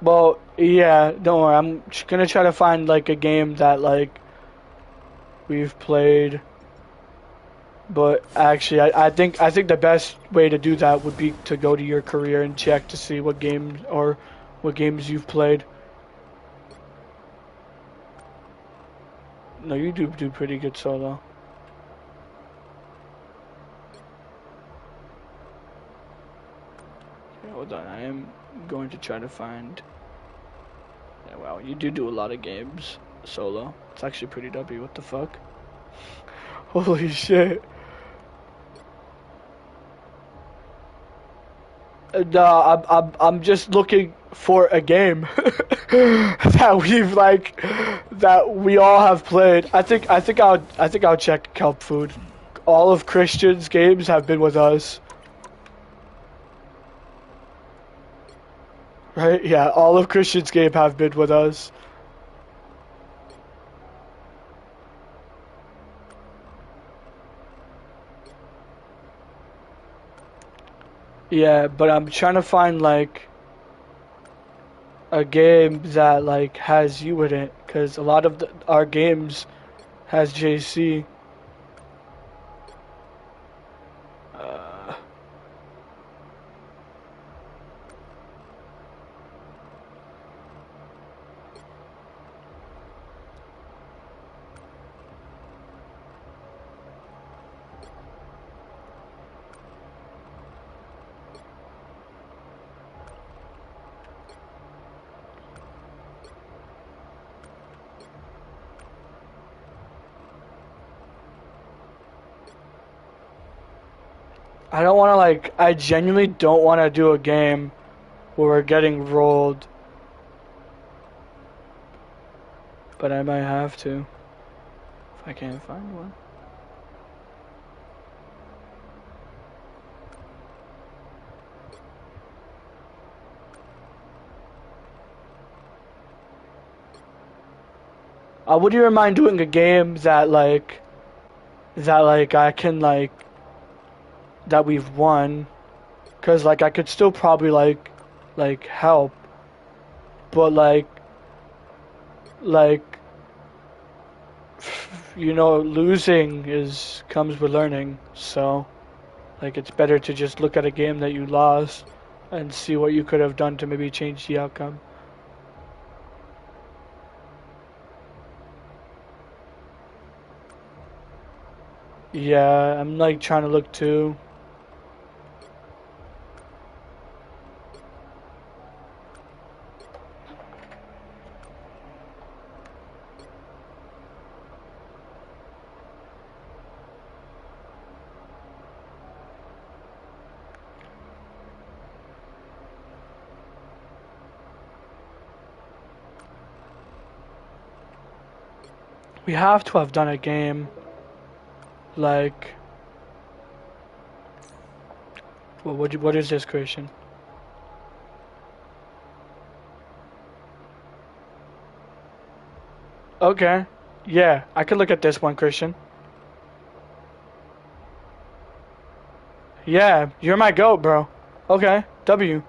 Well, yeah, don't worry. I'm just gonna try to find like a game that like we've played. But actually, I think the best way to do that would be to go to your career and check to see what games or what games you've played. No, you do pretty good solo. Okay, hold on, I am going to try to find. Yeah, wow, you do a lot of games solo. It's actually pretty W. What the fuck? Holy shit. No, I'm just looking for a game that we've like that we all have played. I think I'll check Kelp Food. All of Christian's games have been with us, right? Yeah, all of Christian's game have been with us. Yeah, but I'm trying to find like a game that like has you in it, because a lot of our games has JC. Uh, I don't want to like. I genuinely don't want to do a game where we're getting rolled, but I might have to if I can't find one. Would you mind doing a game that like I can like that we've won? Cause like I could still probably like help, but like losing is comes with learning. So like it's better to just look at a game that you lost and see what you could have done to maybe change the outcome. Yeah, I'm like trying to look too. We have to have done a game like what is this, Christian? Okay. Yeah, I could look at this one, Christian. Yeah, you're my goat, bro. Okay, W.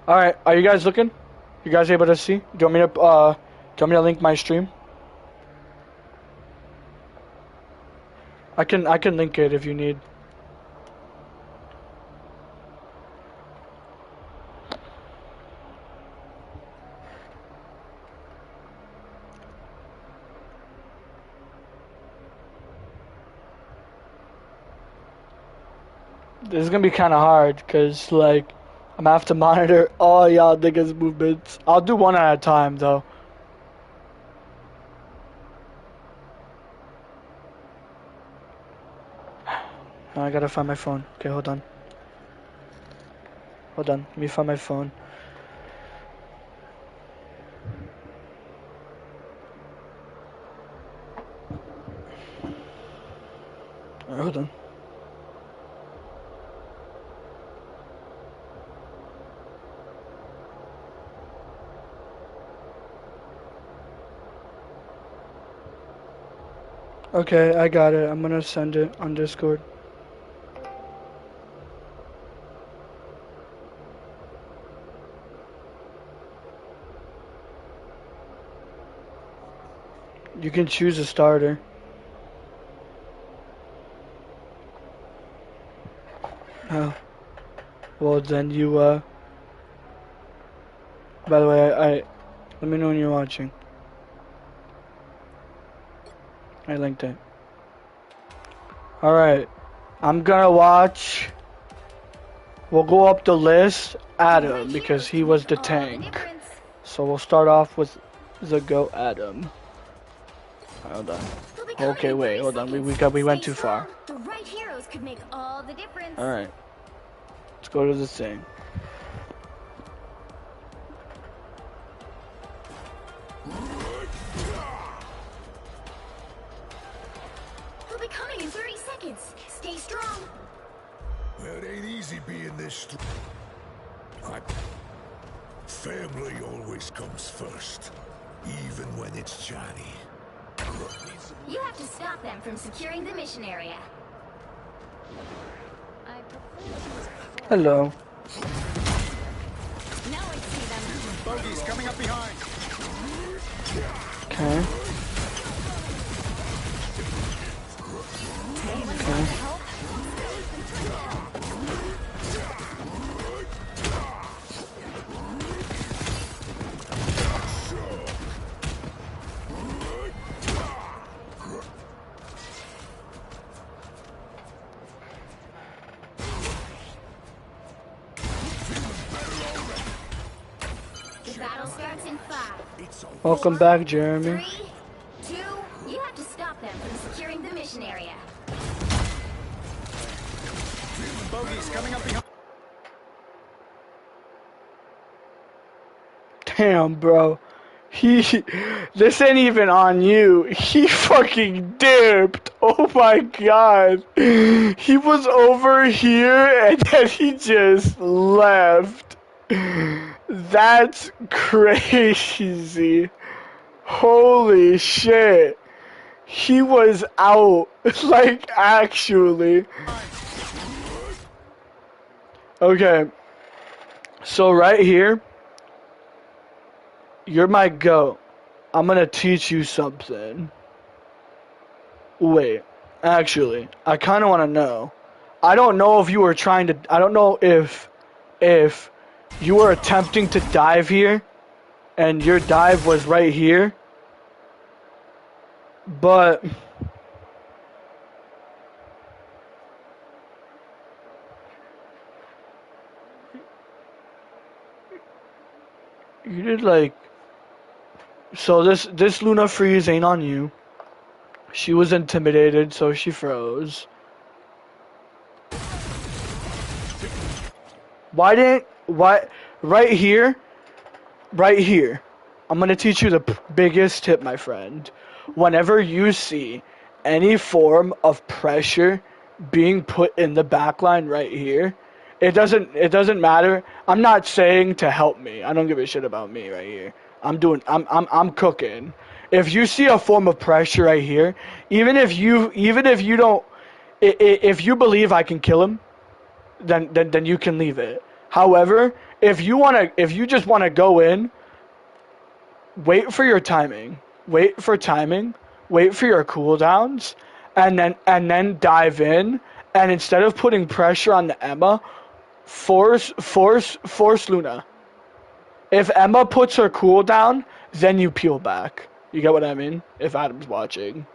All right, are you guys looking? You guys able to see? Do you want me to link my stream? I can link it if you need. This is gonna be kind of hard, cause like I'm gonna have to monitor all y'all niggas' movements. I'll do one at a time though. Now I gotta find my phone. Okay, hold on. Hold on. Let me find my phone. Alright, hold on. Okay, I got it. I'm gonna send it on Discord. You can choose a starter. Oh. Well, then you, by the way, let me know when you're watching. I linked it. Alright. I'm gonna watch. We'll go up the list, Adam, because he was the tank. So we'll start off with the GOAT Adam. Hold on. Okay, wait, hold on. We went too far. The right heroes could make all the difference. Alright. Let's go to the thing. He'll be coming in 30 seconds. Stay strong. Well, it ain't easy being this family always comes first, even when it's Johnny. You have to stop them from securing the mission area. Hello. Now I see them. Bogeys coming up behind. Okay. Okay. The battle starts in 5. Welcome back, Jeremy. 3, 2, you have to stop them from securing the mission area. Bogeys coming up behind. Damn, bro. This ain't even on you. He fucking dipped. Oh my god. He was over here and then he just left. That's crazy. Holy shit. He was out. Like, actually. Okay. So right here. You're my GOAT. I'm gonna teach you something. Wait, actually, I kinda wanna know. I don't know if you were trying to, I don't know if you were attempting to dive here, and your dive was right here, but you did like, so this Luna freeze ain't on you. She was intimidated, so she froze. Why, right here, I'm gonna teach you the biggest tip, my friend. Whenever you see any form of pressure being put in the backline right here, it doesn't matter. I'm not saying to help me. I don't give a shit about me right here. I'm cooking. If you see a form of pressure right here, even if you don't, if you believe I can kill him, then you can leave it. However, if you just wanna go in, wait for your timing. Wait for timing. Wait for your cooldowns, and then dive in. And instead of putting pressure on the Emma, force Luna. If Emma puts her cooldown, then you peel back. You get what I mean? If Adam's watching.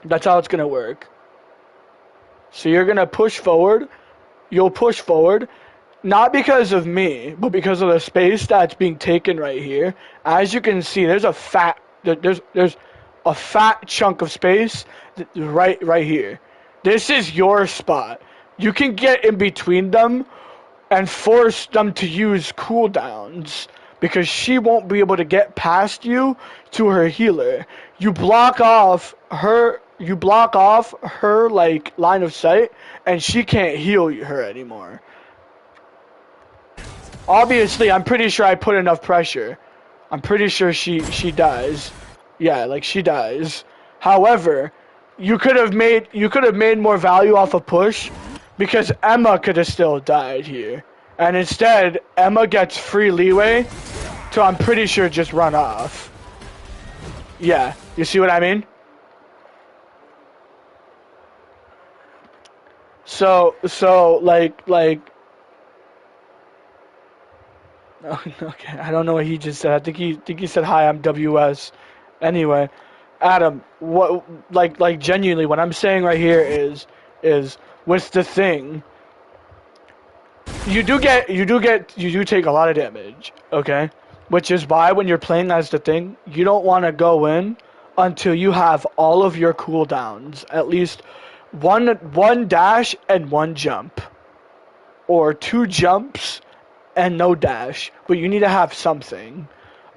That's how it's gonna work. So you're gonna push forward. You'll push forward. Not because of me, but because of the space that's being taken right here. As you can see, there's a fat chunk of space right here. This is your spot. You can get in between them and force them to use cooldowns because she won't be able to get past you to her healer. You block off her like line of sight, and she can't heal her anymore. Obviously, I'm pretty sure I put enough pressure. I'm pretty sure she dies. Yeah, like she dies. However, you could have made more value off a push because Emma could have still died here. And instead, Emma gets free leeway to, I'm pretty sure, just run off. Yeah, you see what I mean? So like okay, I don't know what he just said. I think he said hi, I'm WS. Anyway, Adam, what like genuinely what I'm saying right here is what's the thing? You do take a lot of damage, okay? Which is why when you're playing as the thing, you don't want to go in until you have all of your cooldowns, at least one dash and one jump, or two jumps and no dash, but you need to have something,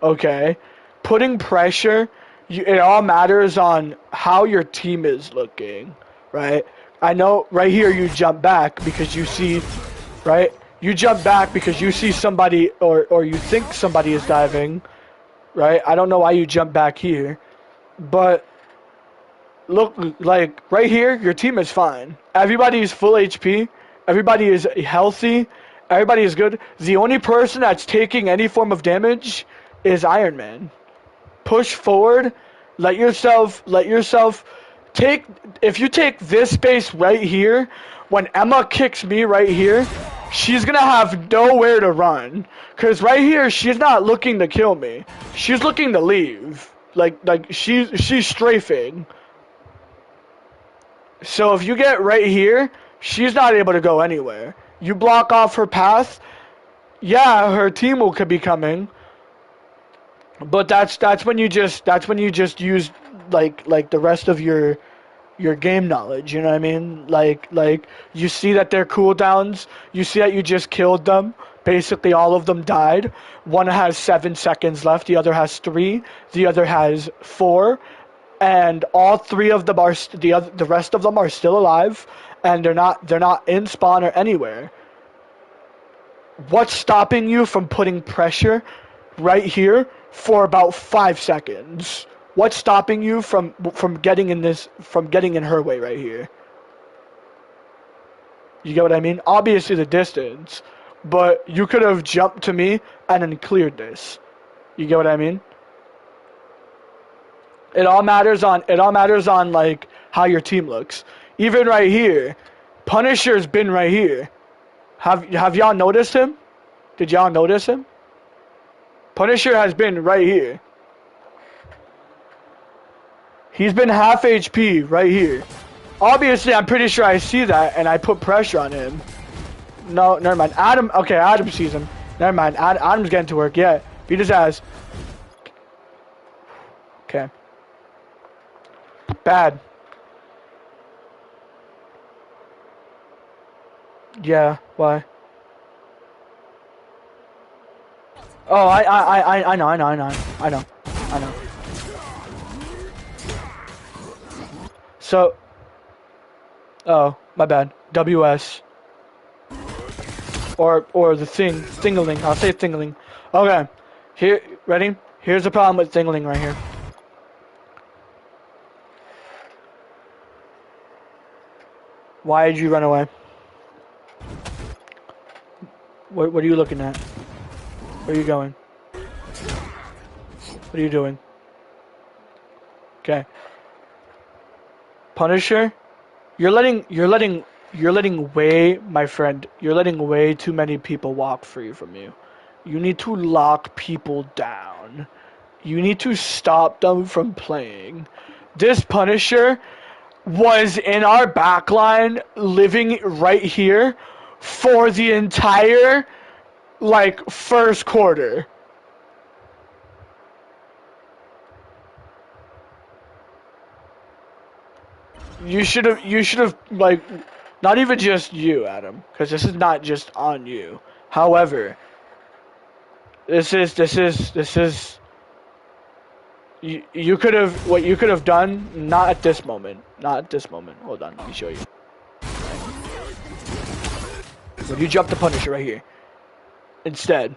okay? Putting pressure, it all matters on how your team is looking, right? I know right here you jump back because you see, right? You jump back because you see somebody or you think somebody is diving, right? I don't know why you jump back here, but look, like right here, your team is fine. Everybody is full HP. Everybody is healthy. Everybody is good. The only person that's taking any form of damage is Iron Man. Push forward. Let yourself take. If you take this space right here, when Emma kicks me right here, she's gonna have nowhere to run. Cause right here, she's not looking to kill me. She's looking to leave. Like she's strafing. So if you get right here, she's not able to go anywhere. You block off her path, yeah, her team could be coming. But that's when you just use like the rest of your game knowledge, you know what I mean? Like you see that they're cooldowns, you see that you just killed them. Basically all of them died. One has 7 seconds left, the other has 3, the other has 4. And all 3 of them are the rest of them are still alive, and they're not in spawn or anywhere. What's stopping you from putting pressure right here for about 5 seconds? What's stopping you from getting in her way right here? You get what I mean? Obviously the distance, but you could have jumped to me and then cleared this. You get what I mean? It all matters on like how your team looks. Even right here, Punisher's been right here. Have y'all noticed him? Did y'all notice him? Punisher has been right here. He's been half HP right here. Obviously, I'm pretty sure I see that, and I put pressure on him. No, never mind. Adam sees him. Never mind. Adam's getting to work. Yeah, beat his ass. Okay. Bad. Yeah, why? Oh, I know. So, oh, my bad. WS. Or the Thingling. I'll say Thingling. Okay. Here, ready? Here's the problem with Thingling right here. Why did you run away? What are you looking at? Where are you going? What are you doing? Okay. Punisher, you're letting my friend, you're letting way too many people walk free from you. You need to lock people down. You need to stop them from playing. This Punisher was in our backline, living right here for the entire, like, first quarter. You should have, like, not even just you, Adam, because this is not just on you. However, this is, you could have, what you could have done, not at this moment. Hold on, let me show you. When you jump the Punisher right here, instead,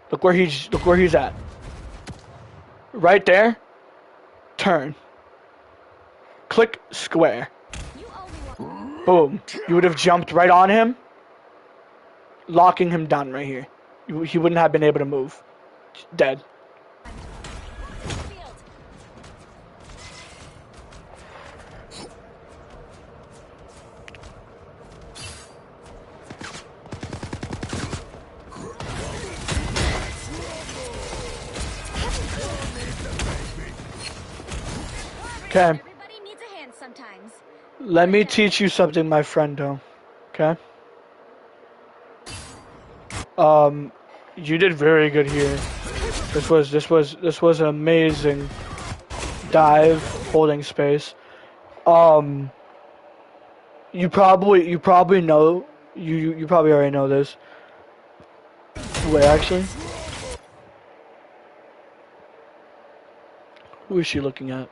look where he's at. Right there, turn. Click square. Boom. You would have jumped right on him, locking him down right here. He wouldn't have been able to move. Dead. Okay. Everybody needs a hand sometimes. Let me teach you something, my friendo. Okay. You did very good here. This was an amazing dive, holding space. You probably know, you probably already know this. Wait, actually, who is she looking at?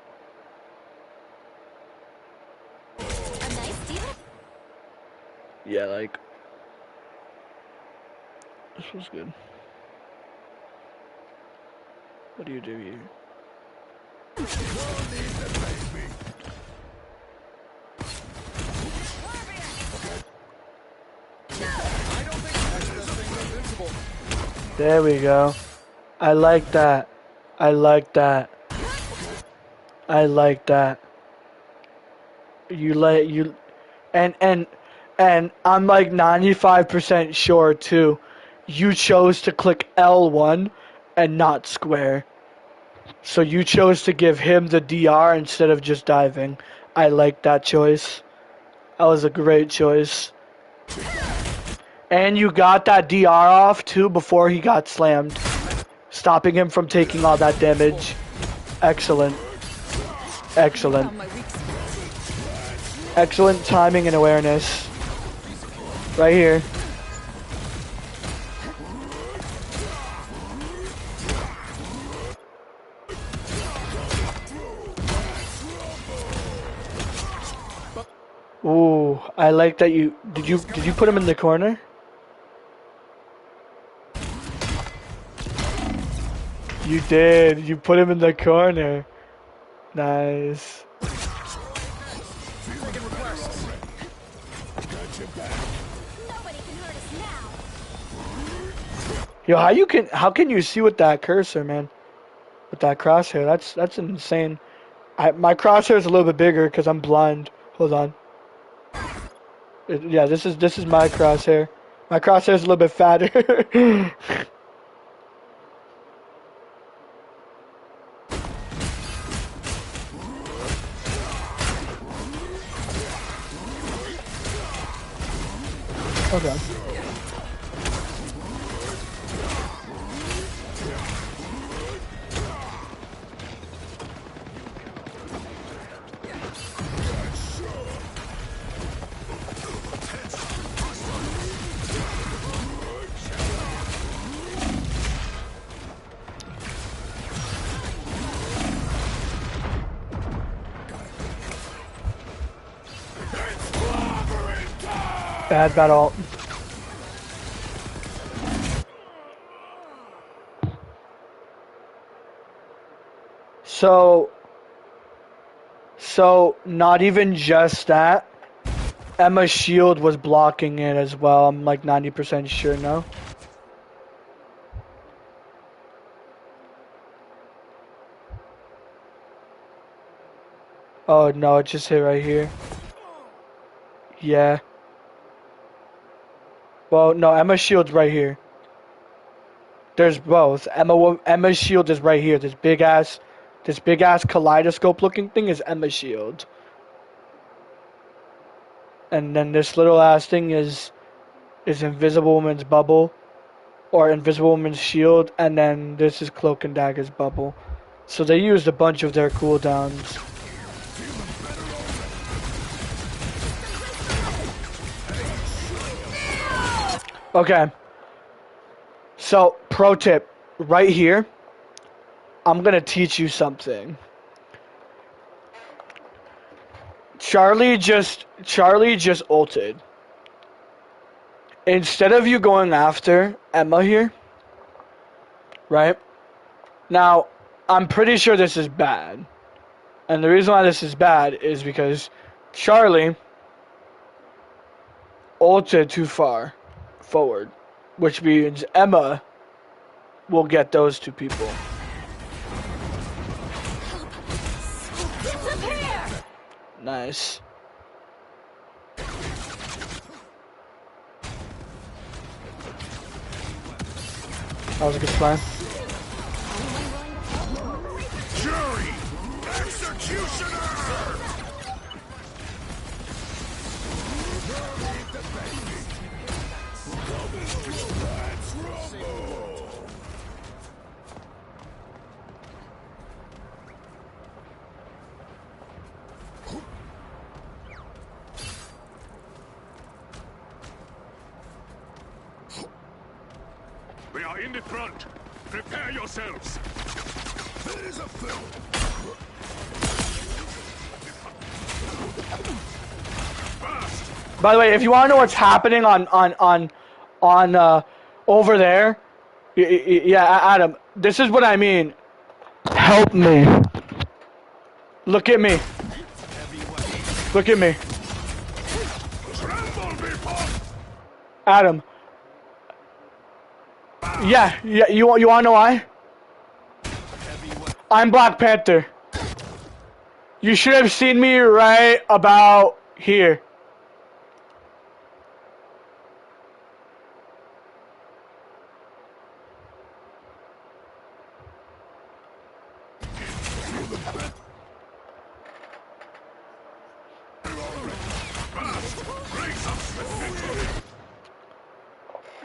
A nice deal. Yeah, like, this was good. What do you do here? There we go. I like that. I like that. I like that. You and I'm like 95% sure too. You chose to click L1 and not square. So you chose to give him the DR instead of just diving. I like that choice. That was a great choice. And you got that DR off too before he got slammed, stopping him from taking all that damage. Excellent. Excellent. Excellent timing and awareness. Right here. Ooh, I like that you did you put him in the corner? You did. You put him in the corner. Nice. Nobody can hurt us now. Yo, how can you see with that cursor, man? With that crosshair, that's insane. My crosshair is a little bit bigger because I'm blind. Hold on. Yeah, this is my crosshair. My crosshair is a little bit fatter. Okay. Bad battle. So not even just that. Emma's shield was blocking it as well. I'm like 90% sure now. Oh no, it just hit right here. Yeah. Well, no, Emma's shield's right here. There's both. Emma's shield is right here. This big ass kaleidoscope looking thing is Emma's shield. And then this little ass thing is Invisible Woman's bubble, or Invisible Woman's shield, and then this is Cloak and Dagger's bubble. So they used a bunch of their cooldowns. Okay. So, pro tip, right here, I'm gonna teach you something. Charlie just ulted. Instead of you going after Emma here, right? Now, I'm pretty sure this is bad. And the reason why this is bad is because Charlie ulted too far forward, which means Emma will get those two people. Nice. That was a good plan. Jury! Executioner! In the front. Prepare yourselves. There is a film. By the way, if you want to know what's happening on over there, yeah, Adam, this is what I mean. Help me. Look at me. Look at me. Adam. Yeah, you want to know why? I'm Black Panther. You should have seen me right about here.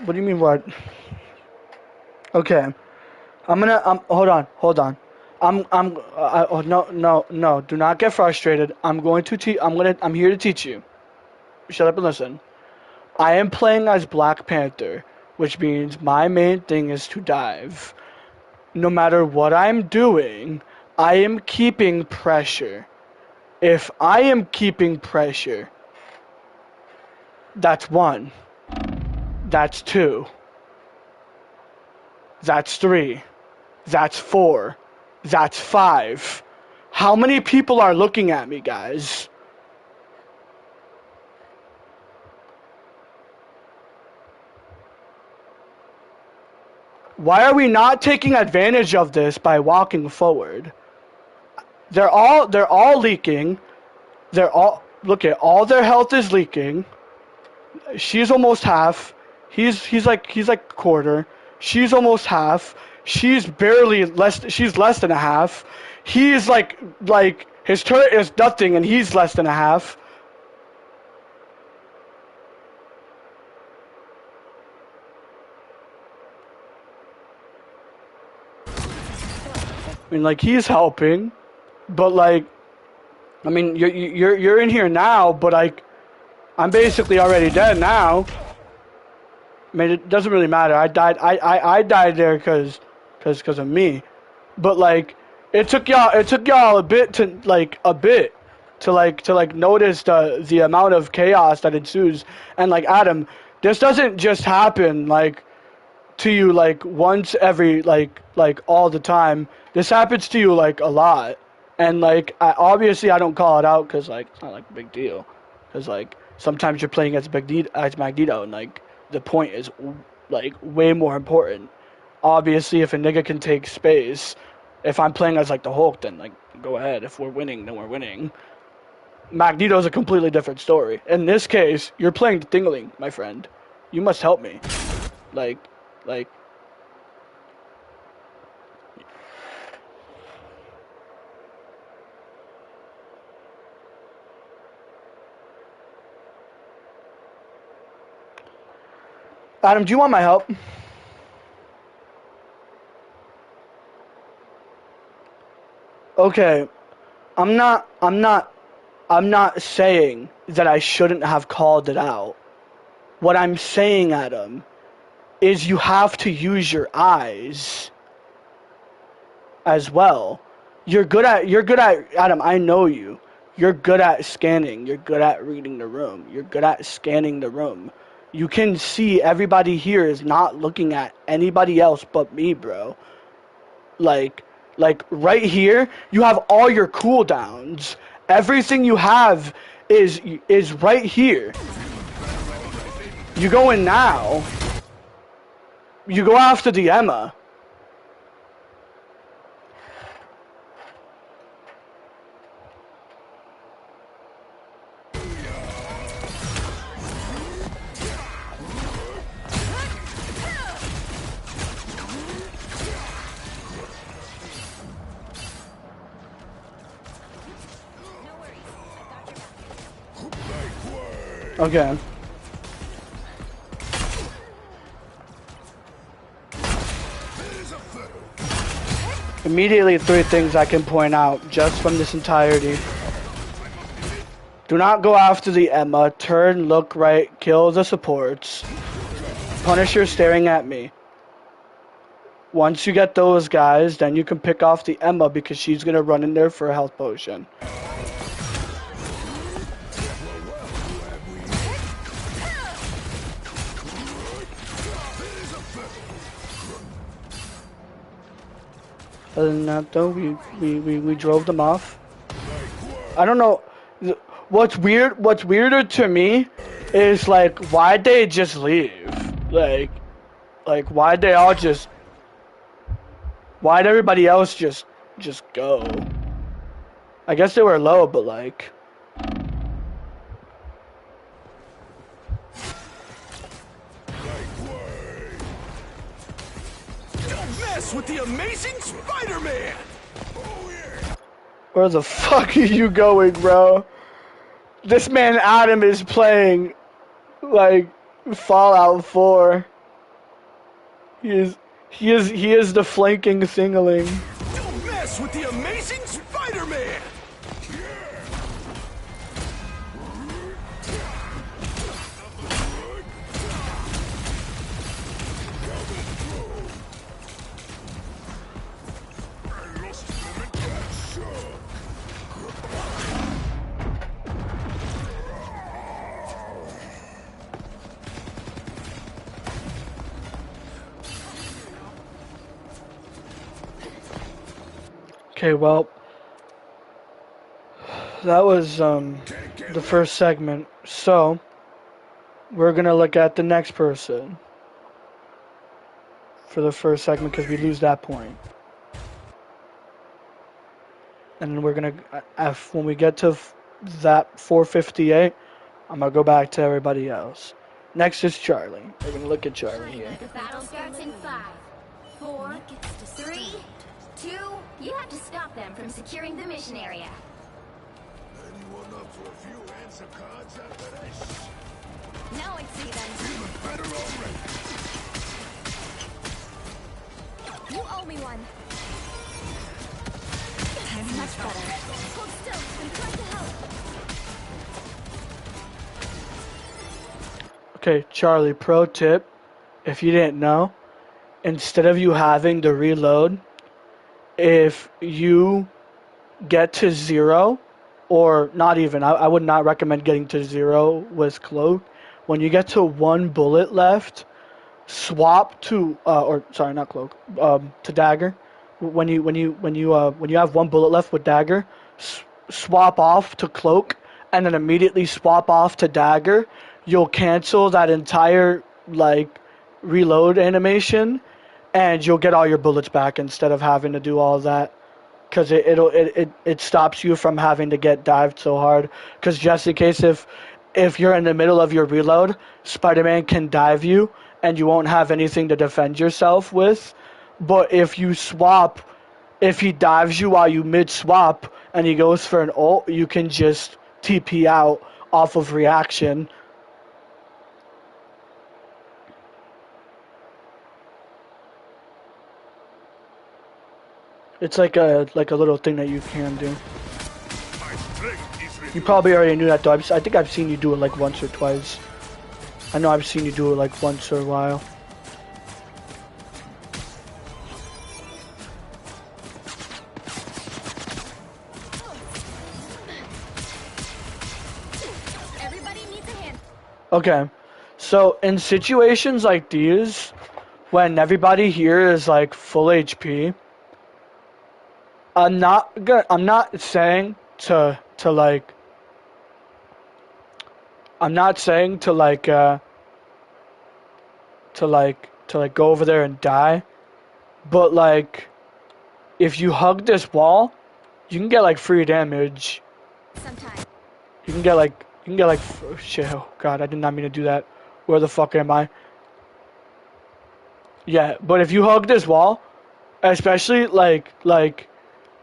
What do you mean what? Okay. Hold on. Oh, no, do not get frustrated. I'm here to teach you. Shut up and listen. I am playing as Black Panther, which means my main thing is to dive. No matter what I'm doing, I am keeping pressure. If I am keeping pressure, that's 1. That's 2. That's 3. That's 4. That's 5. How many people are looking at me, guys? Why are we not taking advantage of this by walking forward? They're all leaking. Look at all their health is leaking. She's almost half. He's like quarter. She's almost half. She's less than a half. He's like his turret is nothing and he's less than a half. I mean, like, he's helping, but like, I mean, you're in here now, but like, I'm basically already dead now. I mean, it doesn't really matter. I died there because of me, but like, it took y'all a bit to notice the amount of chaos that ensues. And like, Adam, this doesn't just happen like to you like once every like all the time. This happens to you like a lot, and like obviously I don't call it out because like it's not like a big deal, because like sometimes you're playing as Magneto and like the point is like way more important. Obviously, if a nigga can take space, if I'm playing as like the Hulk, then like go ahead. If we're winning, then we're winning. Magneto's a completely different story. In this case, you're playing the Thingling, my friend. You must help me. Like. Adam, do you want my help? Okay. I'm not saying that I shouldn't have called it out. What I'm saying, Adam, is you have to use your eyes as well. You're good at Adam, I know you. You're good at scanning. You're good at reading the room. You're good at scanning the room. You can see everybody here is not looking at anybody else but me, bro. Like right here, you have all your cooldowns. Everything you have is right here. You go in now. You go after the Emma. Okay. Immediately 3 things I can point out just from this entirety. Do not go after the Emma. Turn, look right, kill the supports. Punisher staring at me. Once you get those guys, then you can pick off the Emma because she's gonna run in there for a health potion. Other than that, though, we drove them off. I don't know. What's weirder to me is like why'd they just leave? Like why'd they all just? Why'd everybody else just go? I guess they were low, but like. Don't mess with the amazing Spider-Man! Where the fuck are you going, bro? This man Adam is playing like Fallout 4. He is the flanking thingling. Don't mess with the amazing Spider-Man! Okay, well, that was the first segment. So we're gonna look at the next person for the first segment because we lose that point. And we're gonna, when we get to that 458, I'm gonna go back to everybody else. Next is Charlie. We're gonna look at Charlie here. The battle starts in 5, 4, 3, 2. You have to stop them from securing the mission area. Anyone up for a few answer cards after this? Now I see them. Feeling better already. You owe me one. That's much better. Hold still. I'm trying to help. Okay, Charlie, pro tip, if you didn't know, instead of you having to reload, if you get to 0, or not even, I would not recommend getting to 0 with Cloak. When you get to 1 bullet left, swap to, or sorry, not Cloak, to Dagger. When you have 1 bullet left with Dagger, swap off to Cloak, and then immediately swap off to Dagger. You'll cancel that entire like reload animation, and you'll get all your bullets back instead of having to do all of that. Because it stops you from having to get dived so hard. Because just in case if you're in the middle of your reload, Spider-Man can dive you, and you won't have anything to defend yourself with. But if you swap, if he dives you while you mid-swap, and he goes for an ult, you can just TP out off of reaction. It's like a little thing that you can do. You probably already knew that though. I think I've seen you do it like once or twice. I know I've seen you do it like once or a while. Everybody needs a hand. Okay, so in situations like these, when everybody here is like full HP, I'm not saying to like. I'm not saying to go over there and die, but like, if you hug this wall, you can get like free damage. Sometimes. You can get like oh, shit. Oh god, I did not mean to do that. Where the fuck am I? Yeah, but if you hug this wall, especially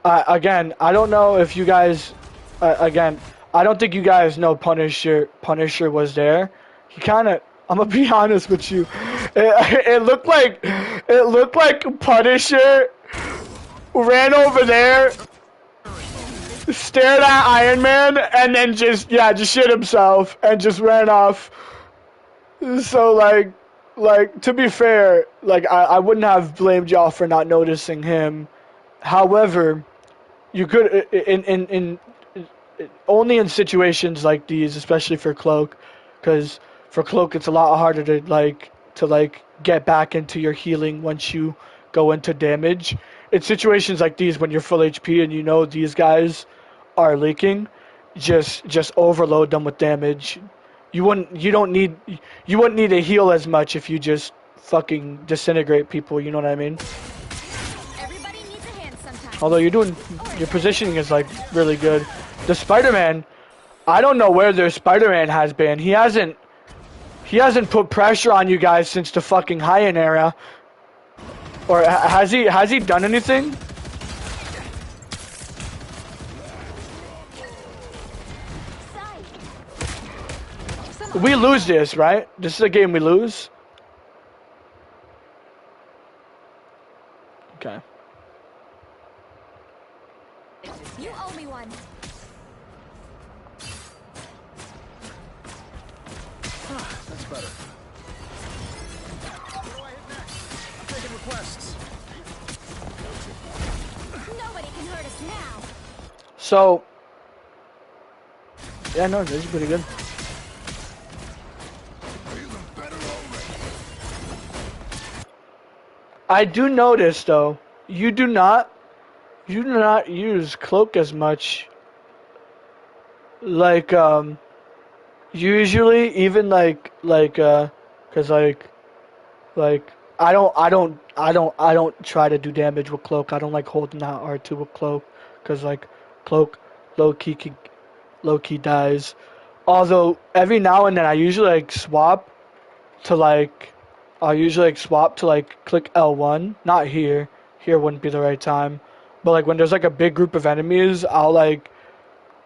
again, I don't know if you guys, again, I don't think you guys know Punisher. Punisher was there. He kind of, I'm gonna be honest with you. It looked like Punisher ran over there, stared at Iron Man, and then just shit himself and just ran off. So like, like to be fair, like I wouldn't have blamed y'all for not noticing him. However, you could in only in situations like these, especially for Cloak, because for Cloak it's a lot harder to get back into your healing once you go into damage. In situations like these, when you're full HP and you know these guys are leaking, just overload them with damage. You wouldn't need to heal as much if you just fucking disintegrate people. You know what I mean? Everybody needs a hand sometimes. Although your positioning is like really good. The Spider-Man, I don't know where their Spider-Man has been. He hasn't put pressure on you guys since the fucking high-end era. Or has he done anything? We lose this, right? This is a game we lose. Okay. You owe me one. That's better. What do I hit next? I'm taking requests. Nobody can hurt us now. So, yeah, no, this is pretty good. I do notice though, you do not use Cloak as much. Like usually even cause I don't try to do damage with Cloak. I don't like holding out R2 with Cloak, cause like Cloak low key dies. Although every now and then I usually swap to click L1. Not here. Here wouldn't be the right time. But like when there's like a big group of enemies, I'll like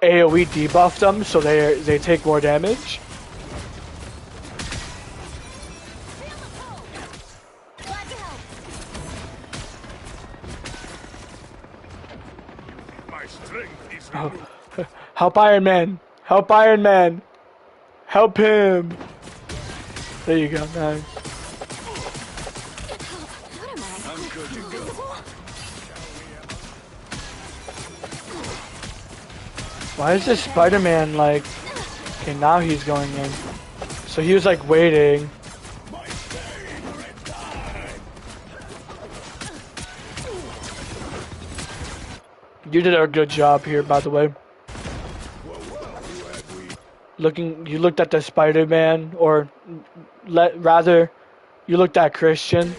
AoE debuff them so they take more damage. Glad to help. My strength is Oh. Help Iron Man. Help Iron Man. Help him. There you go. Nice. What am I? I'm good to go. Why is this Spider-Man like... Okay, now he's going in. So he was like waiting. You did a good job here, by the way. You looked at the Spider-Man, or rather, you looked at Christian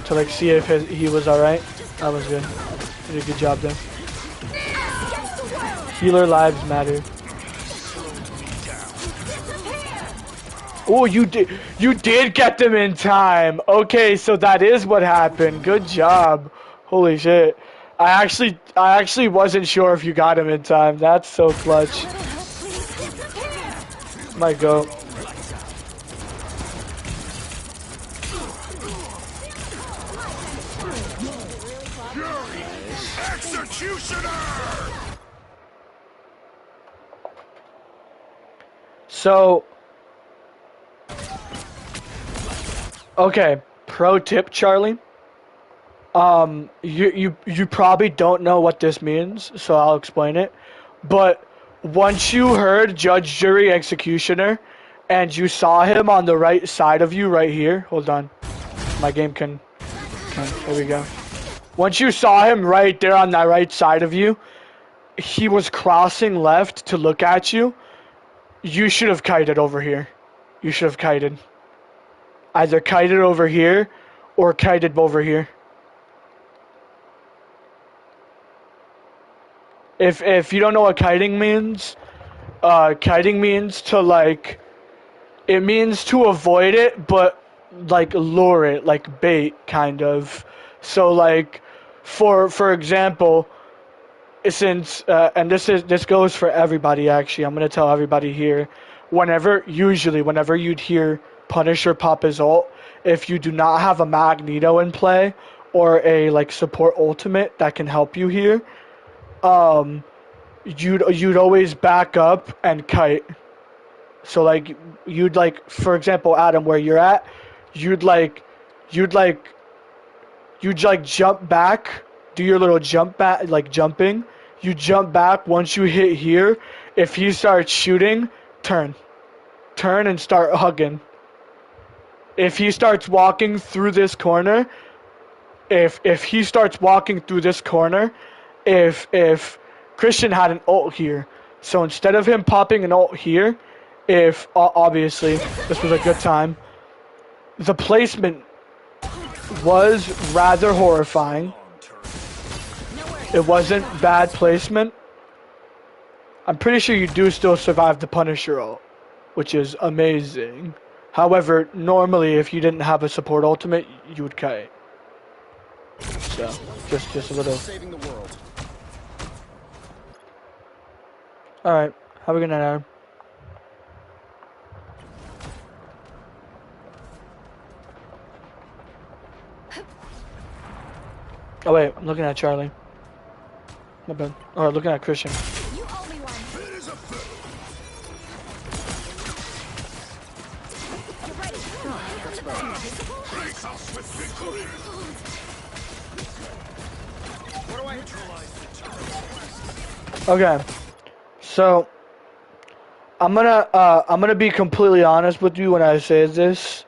to like see if he was alright. That was good. You did a good job there. Healer lives matter. Oh, you did get them in time. Okay, so that is what happened. Good job. Holy shit. I actually wasn't sure if you got him in time. That's so clutch. Might go. executioner! So, okay, pro tip, Charlie. You probably don't know what this means, so I'll explain it. But once you heard Judge, Jury, Executioner, and you saw him on the right side of you right here, hold on, my game can there we go. Once you saw him right there on that right side of you, he was crossing left to look at you. You should have kited over here. You should have kited. Either kited over here or kited over here. If you don't know what kiting means to like, it means to avoid it, but like lure it, like bait, kind of. So like, for example, since and this goes for everybody actually. I'm gonna tell everybody here. Whenever you'd hear Punisher pop his ult, if you do not have a Magneto in play or a like support ultimate that can help you here, you'd always back up and kite. So like you'd like, for example, Adam, where you're at, you'd like jump back, do your little jump back, like jumping. You jump back once you hit here. If he starts shooting, turn and start hugging. If he starts walking through this corner, if he starts walking through this corner, if Christian had an ult here, so instead of him popping an ult here, if obviously this was a good time, the placement was rather horrifying. It wasn't bad placement. I'm pretty sure you do still survive the Punisher ult, which is amazing. However, normally if you didn't have a support ultimate, you would kite. So, just a little. Saving the world. Alright, have a good night, Adam. Oh wait, I'm looking at Charlie. My bad. Oh, looking at Christian. You owe me one. Fit as a fiddle. You're ready. That's better. Brace us with victory. What do I neutralize? Okay, so I'm gonna be completely honest with you when I say this.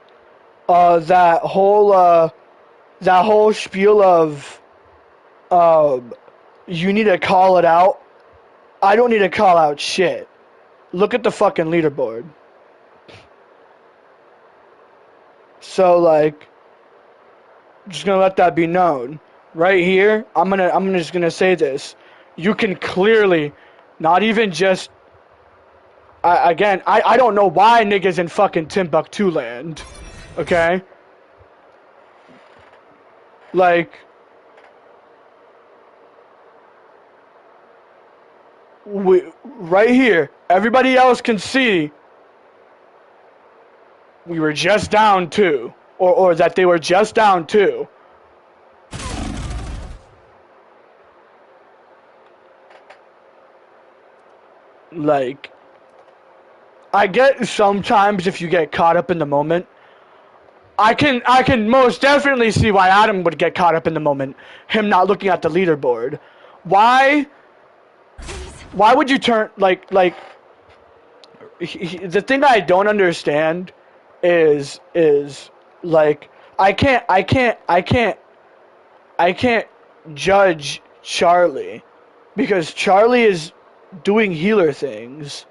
That whole spiel of you need to call it out. I don't need to call out shit. Look at the fucking leaderboard. So like, just gonna let that be known. Right here, I'm just gonna say this. You can clearly, not even just. I don't know why niggas in fucking Timbuktu land. Okay. Like. Right here, everybody else can see we were just down 2, or that they were just down 2. Like, I get sometimes if you get caught up in the moment, I can most definitely see why Adam would get caught up in the moment, him not looking at the leaderboard. Why would you turn like the thing I don't understand is like I can't judge Charlie because Charlie is doing healer things.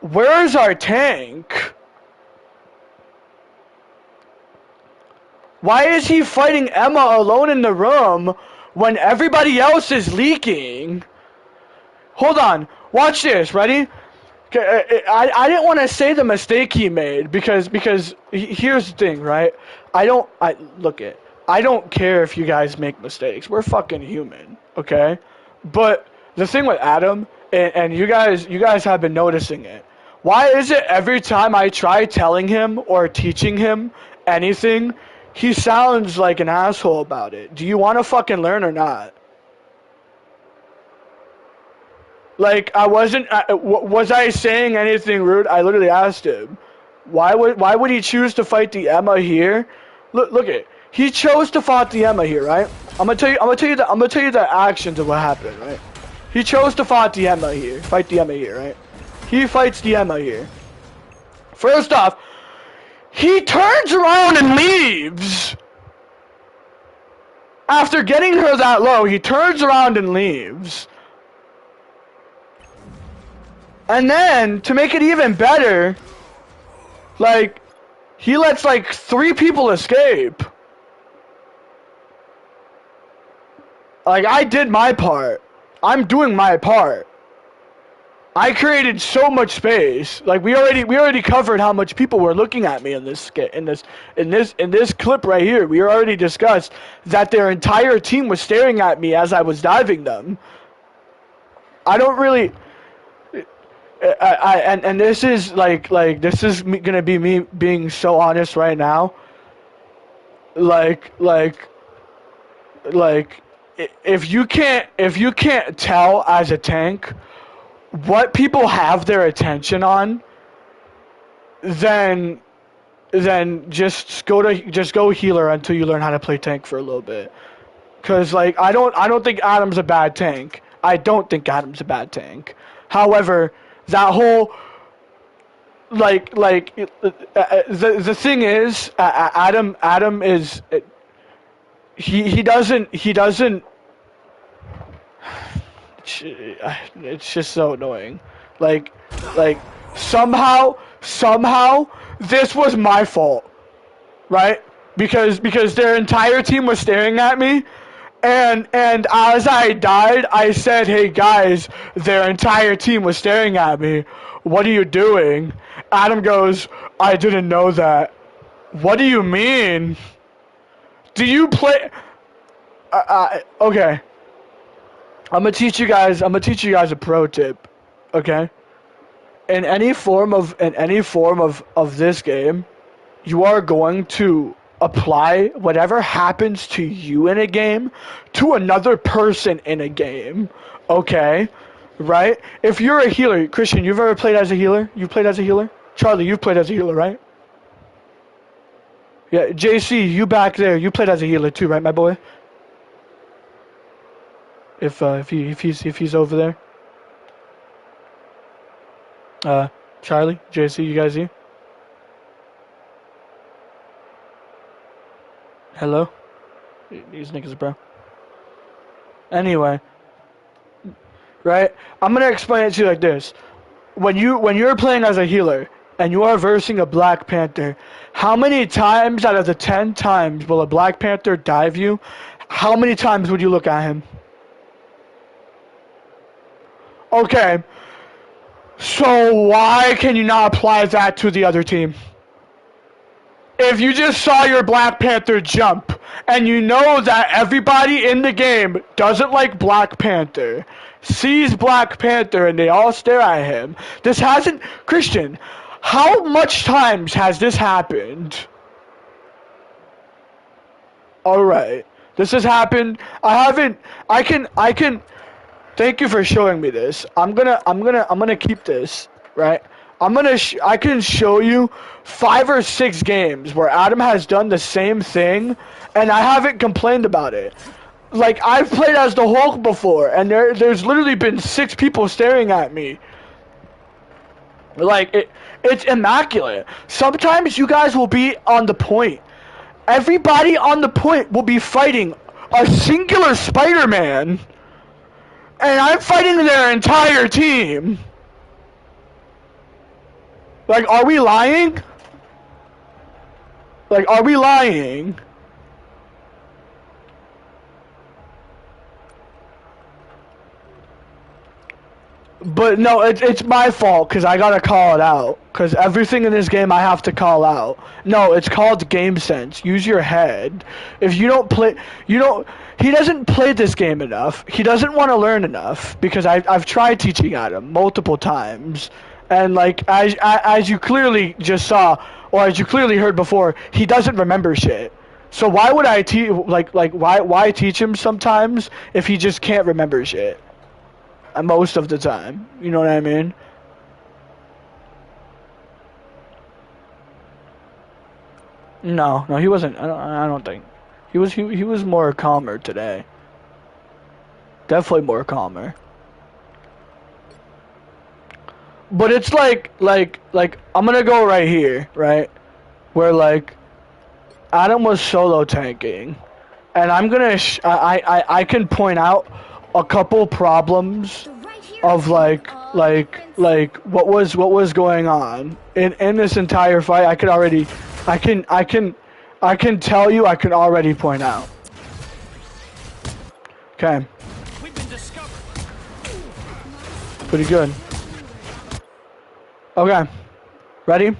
Where is our tank? Why is he fighting Emma alone in the room when everybody else is leaking? Hold on, watch this, ready? I didn't want to say the mistake he made because here's the thing, right? I don't care if you guys make mistakes. We're fucking human, okay? But the thing with Adam, and you guys have been noticing it. Why is it every time I try telling him or teaching him anything, he sounds like an asshole about it? Do you want to fucking learn or not? Like, was I saying anything rude? I literally asked him. Why would he choose to fight the Emma here? Look it. He chose to fight the Emma here, right? I'm gonna tell you the actions of what happened, right? He chose to fight the Emma here, right? He fights the Emma here. First off, he turns around and leaves. After getting her that low, he turns around and leaves. And then, to make it even better, like, he lets like 3 people escape. Like, I did my part. I'm doing my part. I created so much space. Like, we already covered how much people were looking at me in this clip right here. We already discussed that their entire team was staring at me as I was diving them. I don't really. And this is this is gonna be me being so honest right now. Like if you can't tell as a tank what people have their attention on, then then just go healer until you learn how to play tank for a little bit. Cause like I don't think Adam's a bad tank. I don't think Adam's a bad tank. However, that whole the thing is, Adam is he doesn't. It's just so annoying. Like somehow this was my fault, right? Because their entire team was staring at me, and as I died, I said, "Hey guys, their entire team was staring at me. What are you doing?" Adam goes, "I didn't know that." What do you mean? Do you play? Okay. I'm gonna teach you guys a pro tip, okay? In any form of this game, you are going to apply whatever happens to you in a game to another person in a game, okay? Right? If you're a healer, Christian, you've ever played as a healer? You played as a healer? Charlie, you've played as a healer, right? Yeah, JC, you back there, you played as a healer too, right, my boy? If he's over there. Charlie, JC, you guys here? Hello? These niggas, bro. Anyway, right? I'm gonna explain it to you like this. When you're playing as a healer and you are versing a Black Panther, how many times out of the 10 times will a Black Panther dive you? How many times would you look at him? Okay, so why can you not apply that to the other team? If you just saw your Black Panther jump, and you know that everybody in the game doesn't like Black Panther, sees Black Panther, and they all stare at him, this hasn't... Christian, how much times has this happened? Alright, this has happened... I can... Thank you for showing me this. I'm gonna keep this, right? I can show you 5 or 6 games where Adam has done the same thing, and I haven't complained about it. Like, I've played as the Hulk before, and there's literally been 6 people staring at me. Like, it's immaculate. Sometimes you guys will be on the point. Everybody on the point will be fighting a singular Spider-Man. And I'm fighting their entire team. Like, are we lying? Like, are we lying? But no, it's my fault, because I gotta call it out. Because everything in this game I have to call out. No, it's called game sense. Use your head. If you don't play... He doesn't play this game enough. He doesn't want to learn enough. Because I've tried teaching Adam multiple times. And like, as you clearly just saw, or as you clearly heard before, he doesn't remember shit. So why would I teach... why teach him sometimes if he just can't remember shit? Most of the time, you know what I mean? No, he wasn't. I don't think he was more calmer today. Definitely more calmer. But it's like I'm gonna go right here, right, where like Adam was solo tanking, and I'm gonna I can point out a couple problems of like what was going on in this entire fight. I can tell you, I can already point out. Okay. We've been discovered. Pretty good. Okay. Ready?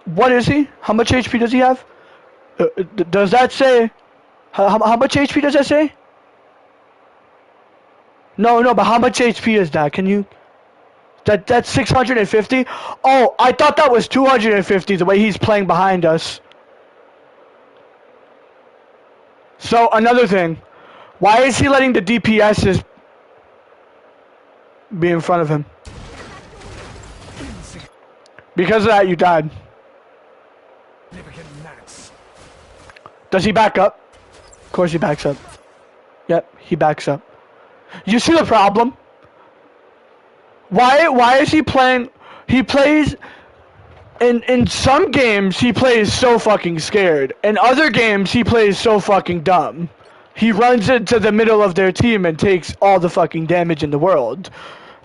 What is he? How much HP does he have? Does that say? How much HP does that say? No, but how much HP is that? Can you... That's 650? Oh, I thought that was 250 the way he's playing behind us. So, another thing. Why is he letting the DPSs be in front of him? Because of that, you died. Does he back up? Of course he backs up. Yep, he backs up. You see the problem? Why is he playing? He plays in some games he plays so fucking scared. In other games he plays so fucking dumb. He runs into the middle of their team and takes all the fucking damage in the world.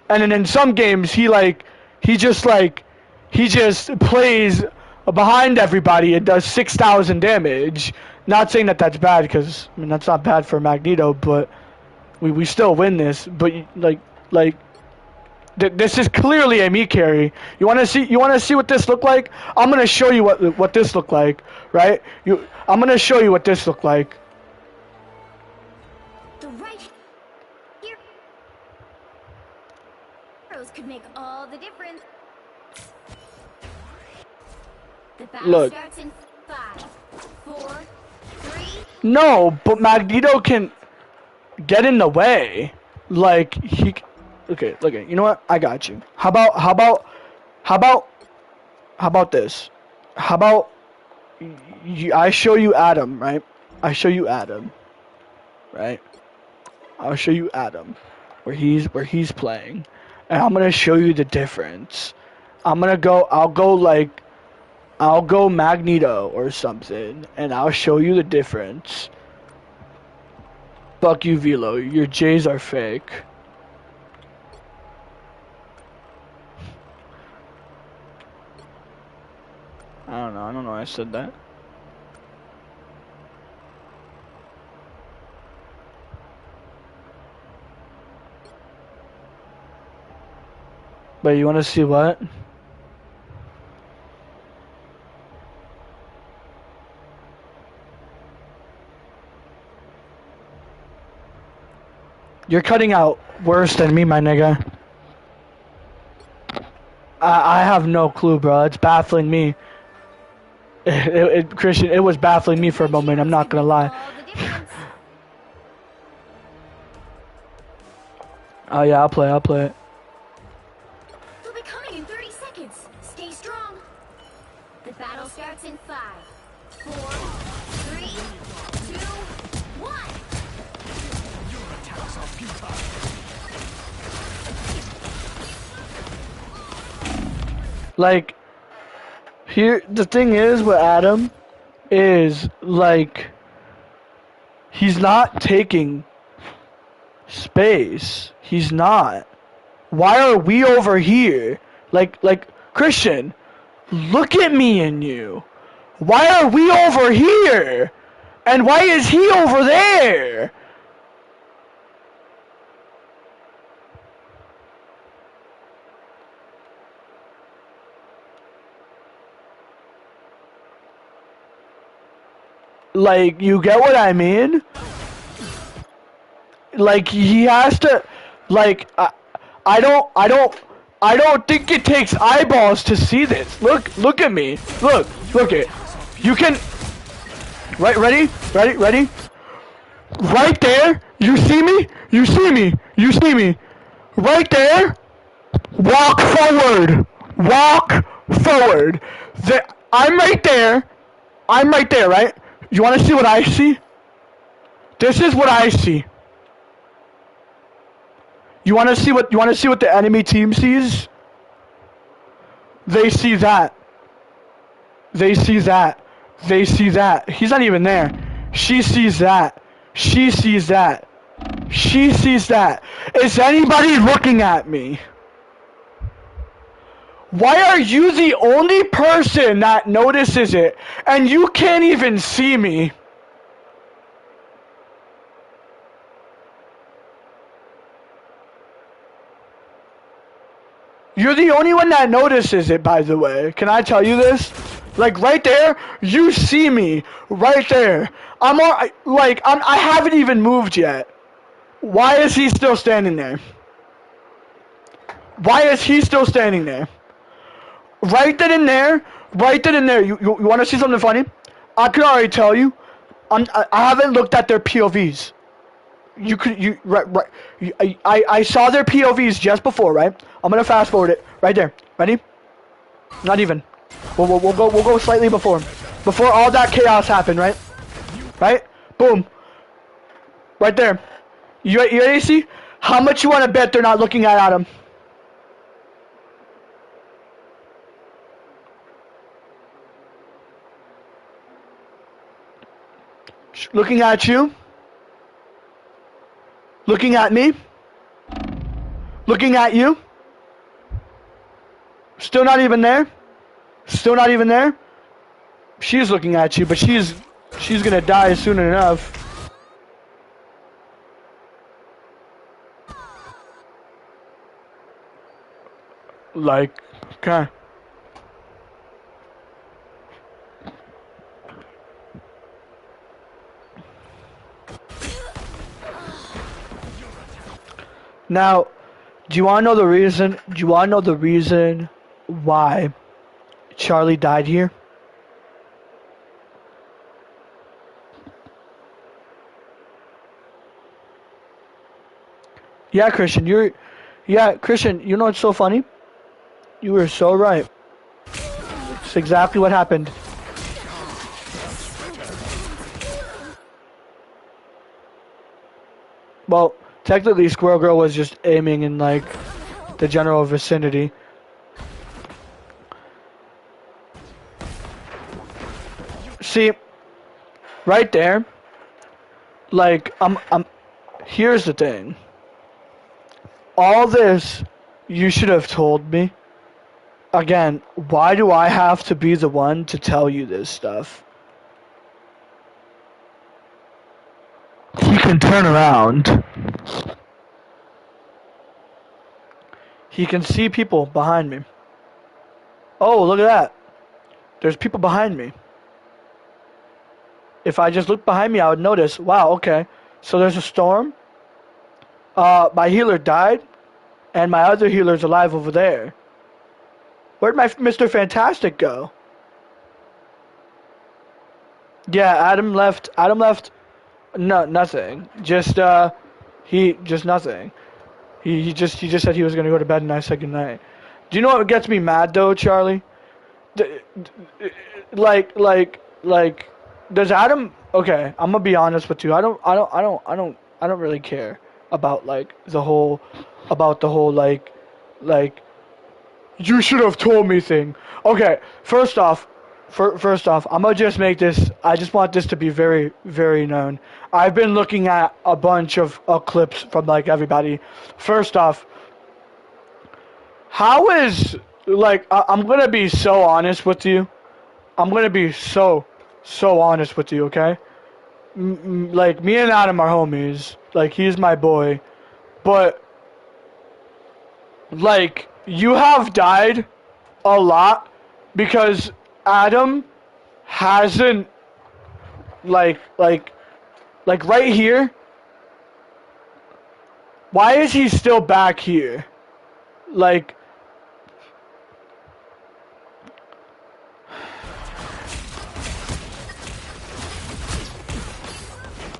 And then in some games he just plays behind everybody and does 6,000 damage. Not saying that that's bad, because I mean that's not bad for Magneto, but we still win this. But this is clearly a me carry. You want to see what this looked like? I'm gonna show you what this looked like, right? I'm gonna show you what this looked like. The right heroes could make all the difference. The battle starts in 5, 4, 3. No, but Magneto can get in the way. Like he. Okay, look at. You know what? I got you. How about this? How about I show you Adam, right? I show you Adam, right? I'll show you Adam, where he's playing, and I'm gonna show you the difference. I'll go Magneto or something, and I'll show you the difference. Fuck you, Velo. Your J's are fake. I don't know why I said that. But you wanna see what? You're cutting out worse than me, my nigga. I have no clue, bro. It's baffling me. Christian, it was baffling me for a moment. I'm not gonna lie. Oh yeah, I'll play it. They'll be coming in 30 seconds. Stay strong. The battle starts in 5, 4, 3, 2, 1. Your attacks are futile. Like, here, the thing is with Adam is, like, he's not taking space. He's not. Why are we over here? Like, Christian, look at me and you. Why are we over here? And why is he over there? Like, you get what I mean? Like, he has to, like, I don't think it takes eyeballs to see this. Look at me. Look it. You can, right, ready? Right there, you see me? Right there, walk forward. I'm right there, right? You want to see what I see? This is what I see. You want to see what the enemy team sees? They see that. He's not even there. She sees that. Is anybody looking at me? Why are you the only person that notices it, and you can't even see me? You're the only one that notices it, by the way. Can I tell you this? Like, right there, you see me. Right there. I haven't even moved yet. Why is he still standing there? Right then and there, you want to see something funny? I can already tell you, I haven't looked at their POVs. I saw their POVs just before, right? I'm gonna fast forward it. Right there. Ready? Not even. We'll go slightly before. Before all that chaos happened, right? Right? Boom. Right there. You ready to see? How much you want to bet they're not looking at Adam? Looking at you. Looking at me. Looking at you. Still not even there. Still not even there. She's looking at you, but she's gonna die soon enough. Like, okay. Now, do you want to know the reason? Do you want to know the reason why Charlie died here? Yeah, Christian, Christian, you know what's so funny? You were so right. It's exactly what happened. Well, technically Squirrel Girl was just aiming in, like, the general vicinity. See, right there, like, here's the thing. All this, you should have told me. Again, why do I have to be the one to tell you this stuff? He can turn around. He can see people behind me. Oh, look at that. There's people behind me. If I just looked behind me, I would notice, wow, okay. So there's a storm. My healer died. And my other healer's alive over there. Where'd my Mr. Fantastic go? Yeah, Adam left. No, nothing. Just nothing. He just said he was gonna go to bed and I said goodnight. Do you know what gets me mad though, Charlie? Like, does Adam? Okay, I'm gonna be honest with you. I don't really care about the whole like you should have told me thing. Okay, first off, I'm gonna just make this. I just want this to be very, very known. I've been looking at a bunch of clips from everybody. First off, how is I'm gonna be so honest with you. I'm gonna be so honest with you. Okay, me and Adam are homies. He's my boy, but you have died a lot because Adam hasn't like right here. Why is he still back here?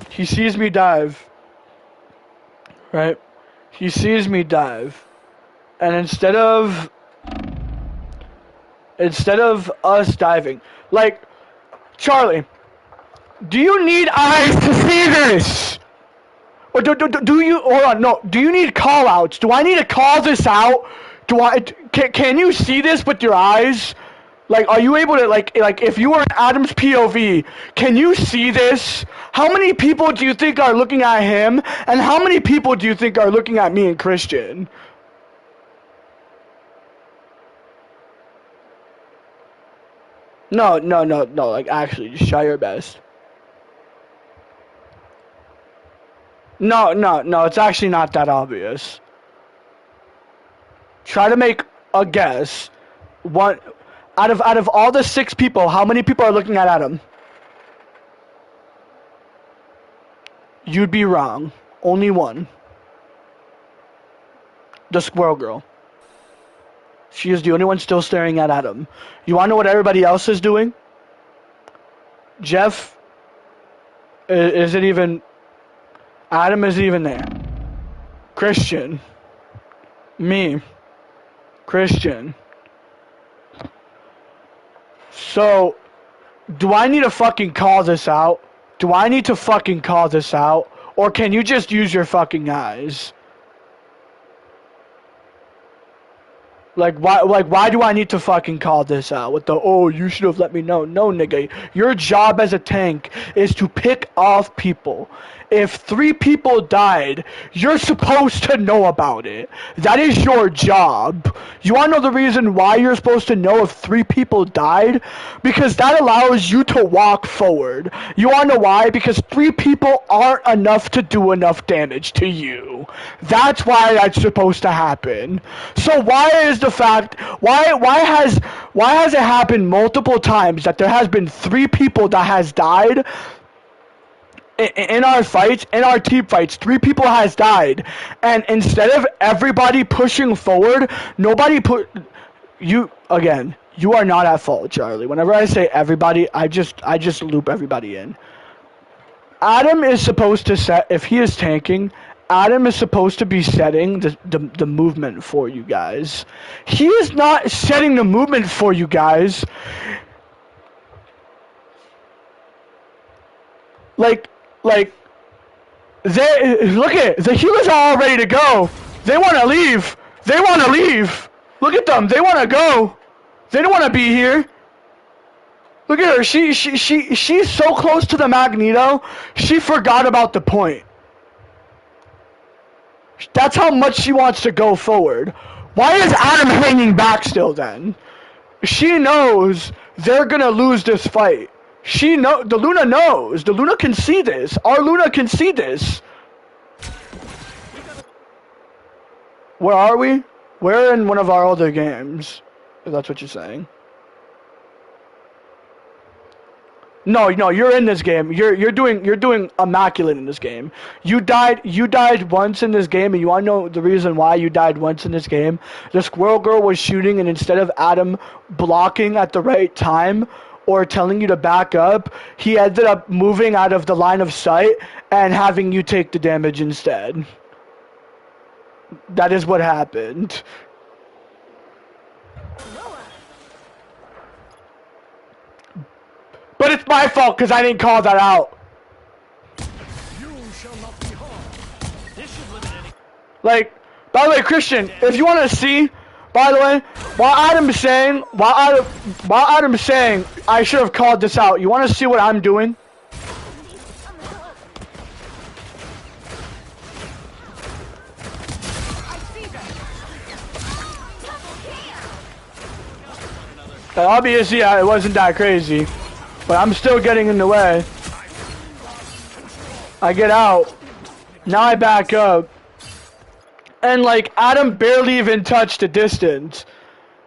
He sees me dive. Right? He sees me dive. And instead of us diving, Charlie, do you need eyes to see this? Or do you, hold on, no, do you need call outs? Do I need to call this out? Can you see this with your eyes? Are you able to, if you were in Adam's POV, can you see this? How many people do you think are looking at him? And how many people do you think are looking at me and Christian? No, actually, just try your best. No, it's actually not that obvious. Try to make a guess. One, out of all the 6 people, how many people are looking at Adam? You'd be wrong. Only one. The Squirrel Girl. She is the only one still staring at Adam. You want to know what everybody else is doing? Jeff isn't even... Adam isn't even there. Christian. Me. Christian. So, do I need to fucking call this out? Do I need to fucking call this out? Or can you just use your fucking eyes? Like why do I need to fucking call this out with the, oh, you should have let me know? No, nigga. Your job as a tank is to pick off people. If 3 people died, you're supposed to know about it. That is your job. You wanna know the reason why you're supposed to know if 3 people died? Because that allows you to walk forward. You wanna know why? Because 3 people aren't enough to do enough damage to you. That's why that's supposed to happen. So why is the fact why has it happened multiple times that there has been 3 people that has died in our fights, in our team fights? 3 people has died, and instead of everybody pushing forward, nobody put you again. You are not at fault, Charlie. Whenever I say everybody, I just loop everybody in. Adam is supposed to set, if he is tanking, Adam is supposed to be setting the movement for you guys. He is not setting the movement for you guys. Like, they, look at it, the healers are all ready to go. They want to leave. They want to leave. Look at them. They want to go. They don't want to be here. Look at her. She's so close to the Magneto. She forgot about the point. That's how much she wants to go forward. Why is Adam hanging back still then? She knows they're gonna lose this fight. The Luna knows. The Luna can see this. Our Luna can see this. Where are we? We're in one of our other games. If that's what you're saying. No, you're in this game. You're doing immaculate in this game. You died once in this game, and you wanna know the reason why you died once in this game? The Squirrel Girl was shooting, and instead of Adam blocking at the right time or telling you to back up, he ended up moving out of the line of sight and having you take the damage instead. That is what happened. But it's my fault because I didn't call that out. You shall not be harmed. This should limit any. Like, by the way, Christian, if you want to see, by the way, while Adam's saying I should have called this out, you want to see what I'm doing? Obviously, it wasn't that crazy. But I'm still getting in the way. I get out. Now I back up. And like, Adam barely even touched the distance.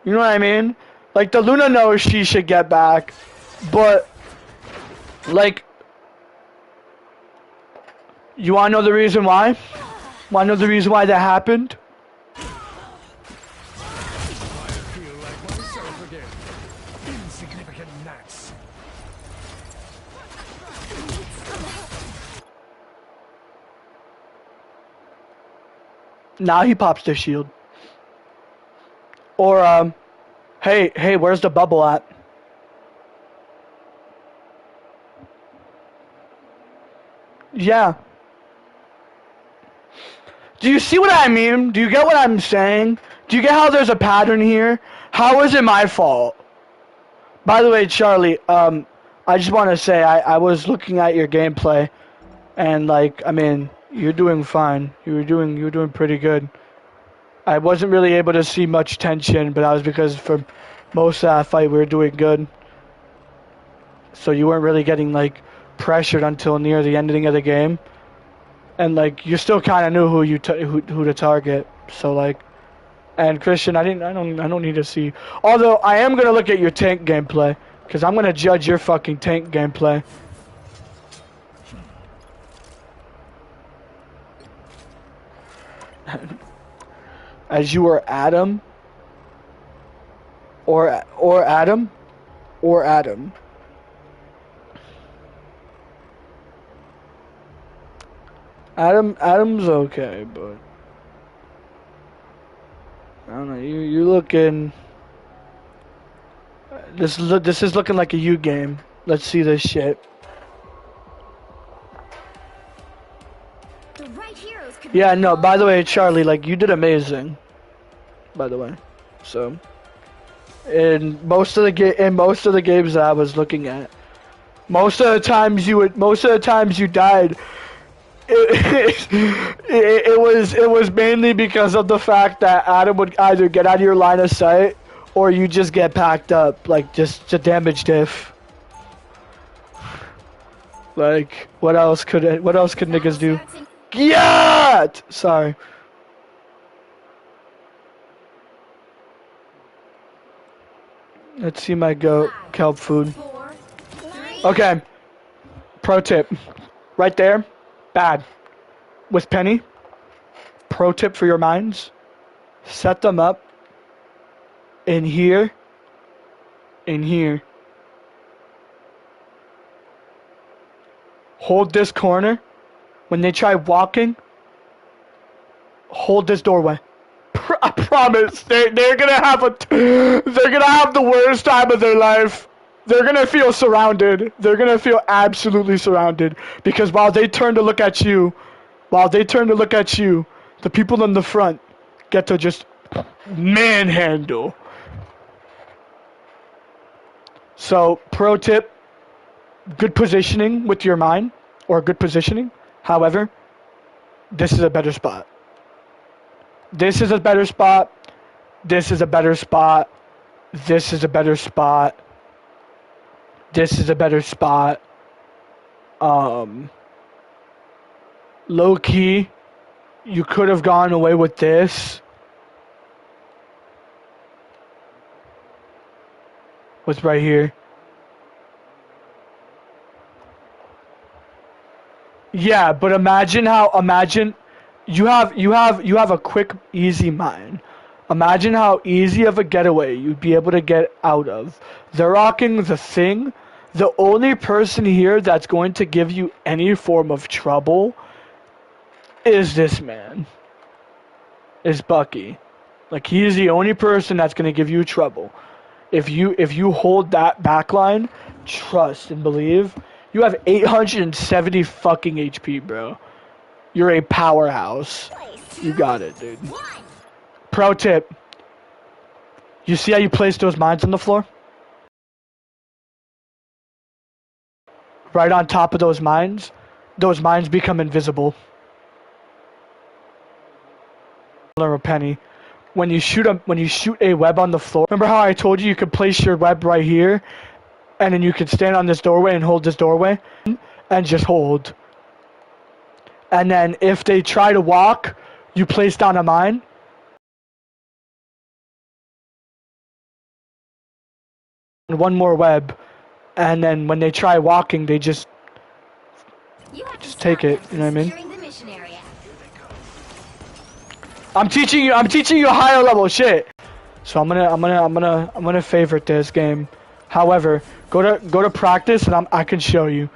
You know what I mean? Like, the Luna knows she should get back. But, like, you wanna know the reason why? Wanna know the reason why that happened? I feel like myself again. Insignificant gnats. Now he pops the shield. Or, hey, where's the bubble at? Yeah. Do you see what I mean? Do you get what I'm saying? Do you get how there's a pattern here? How is it my fault? By the way, Charlie, I just want to say, I was looking at your gameplay, and like, I mean, you're doing fine. You were doing pretty good. I wasn't really able to see much tension, but that was because for most of that fight we were doing good. So you weren't really getting like pressured until near the ending of the game, and like you still kind of knew who to target. So like, and Christian, I don't need to see. Although I am gonna look at your tank gameplay, because I'm gonna judge your fucking tank gameplay. As you are Adam, or Adam, or Adam. Adam's okay, but I don't know. You're looking. This is looking like a U game. Let's see this shit. The right heroes could be Yeah, no, all by the way, over. Charlie, like, you did amazing. By the way. So, in most of the games that I was looking at, most of the times you died, it was mainly because of the fact that Adam would either get out of your line of sight or you just get packed up, like just a damage diff. Like, what else could niggas do? Starts in Yeah! Sorry. Let's see my goat kelp food. 4, 3, Okay. Pro tip. Right there. Bad. With Penny. Pro tip for your mines. Set them up in here. In here. Hold this corner. When they try walking, hold this doorway. I promise, they're gonna have the worst time of their life. They're gonna feel surrounded. They're gonna feel absolutely surrounded because while they turn to look at you, the people in the front get to just manhandle. So, pro tip: good positioning with your mine, or good positioning. However, this is a better spot. This is a better spot. This is a better spot. This is a better spot. This is a better spot. Low key, you could have gone away with this. What's right here? Yeah, but imagine you have a quick, easy mine. Imagine how easy of a getaway you'd be able to get out of. They're rocking the thing. The only person here that's going to give you any form of trouble is this man. Is Bucky. Like, he's the only person that's going to give you trouble. If you hold that backline, trust and believe, you have 870 fucking HP, bro. You're a powerhouse. You got it, dude. 1. Pro tip. You see how you place those mines on the floor? Right on top of those mines become invisible. Or Penny. When you shoot a web on the floor, remember how I told you could place your web right here, and then you could stand on this doorway and hold this doorway, and just hold. And then if they try to walk, you place down a mine. And one more web, and then when they try walking, they just You have to Just take stop it, them you know what I mean? securing the mission area. I'm teaching you higher level shit. So I'm gonna favorite this game. However, go to practice and I can show you.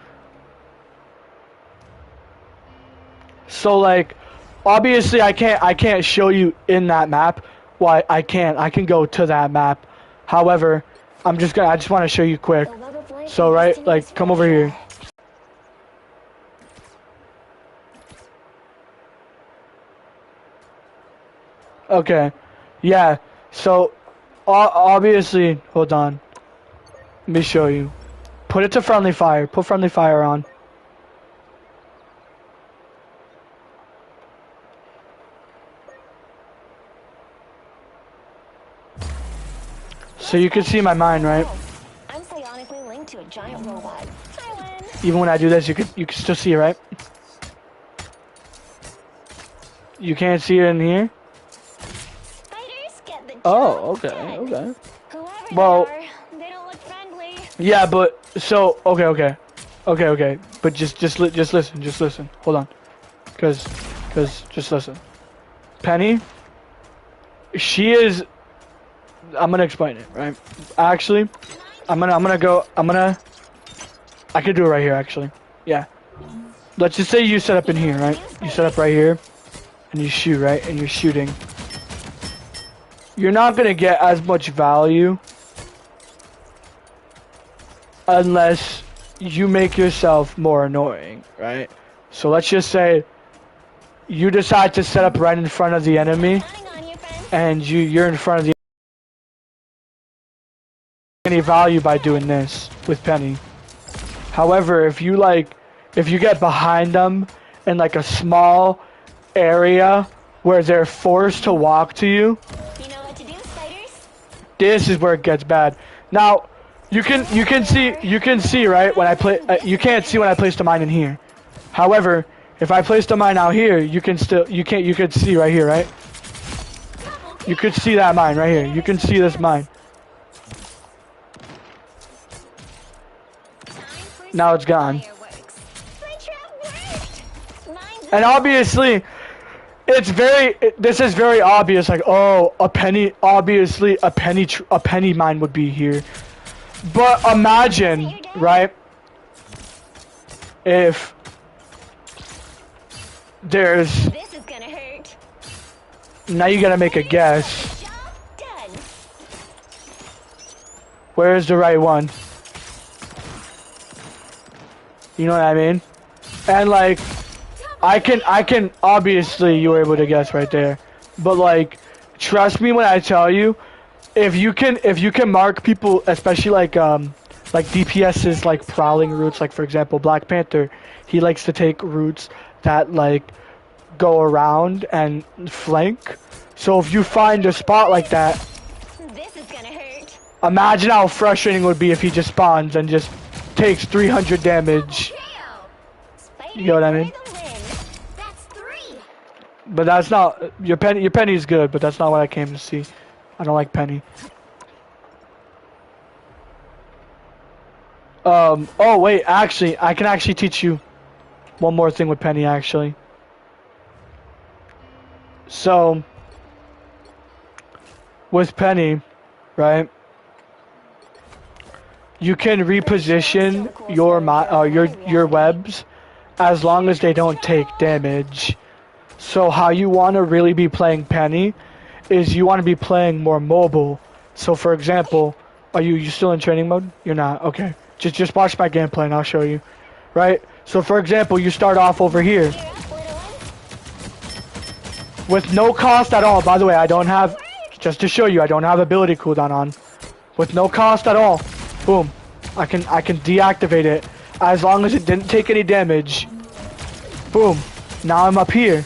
So like, obviously I can't show you in that map. Why I can go to that map. However, I just want to show you quick. So right, like, come over here. Okay, yeah. So obviously, hold on. Let me show you. Put it to friendly fire. Put friendly fire on. So you can see my mind, right? I'm psionically linked to a giant robot. I win. Even when I do this, you can still see it, right? You can't see it in here? Spiders get the Oh, job okay, done. okay. Whoever Well- they are, they don't look friendly. Yeah, but so okay. But just listen. Hold on, cause just listen. Penny, she is. I'm gonna explain it, right? Actually, I could do it right here, actually. Yeah. Let's just say you set up in here, right? You set up right here, and you shoot, right? And you're shooting. You're not gonna get as much value unless you make yourself more annoying, right? So let's just say you decide to set up right in front of the enemy, Counting on you, friend. and you're in front of the any value by doing this with Penny. However, if you get behind them in like a small area where they're forced to walk to you, You know what to do, spiders? this is where it gets bad. Now, you can see right when I play. You can't see when I place the mine in here. However, if I place the mine out here, you could see right here, right? You could see that mine right here. You can see this mine. Now it's gone. My trap worked. Mine's And obviously, this is very obvious. Like, oh, a penny. Obviously, a penny mine would be here. But imagine, right? If there's This is gonna hurt. now you gotta make a guess. Job done. Where's the right one? You know what I mean? And like, I can obviously you were able to guess right there, but like, trust me when I tell you, if you can mark people, especially like DPS's like prowling routes, like for example Black Panther, he likes to take routes that like go around and flank. So if you find a spot like that, This is gonna hurt. imagine how frustrating it would be if he just spawns and just takes 300 damage. Spiders You know what I mean? for the win. That's 3. But that's not your penny. Your penny is good, but that's not what I came to see. I don't like Penny. Oh wait, actually, I can actually teach you one more thing with Penny. Actually, so with Penny, right? You can reposition your webs as long as they don't take damage. So how you want to really be playing Penny is you want to be playing more mobile. So for example, are you still in training mode? You're not. Okay. Just watch my gameplay and I'll show you. Right? So for example, you start off over here You're up, little one. with no cost at all. By the way, I don't have, just to show you, I don't have ability cooldown on. With no cost at all. Boom. I can deactivate it as long as it didn't take any damage. Boom. Now I'm up here.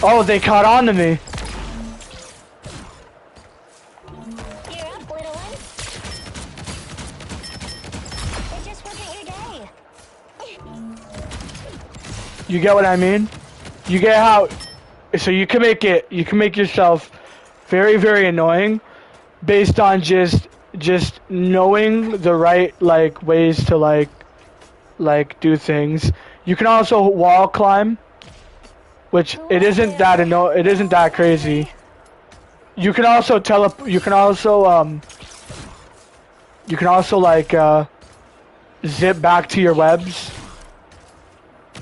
Oh, they caught on to me. You're up, little one. It just wasn't your day. You get what I mean? You get how, so you can make yourself very, very annoying based on just knowing the right like ways to like do things. You can also wall climb, which it isn't that crazy. You can also like zip back to your webs.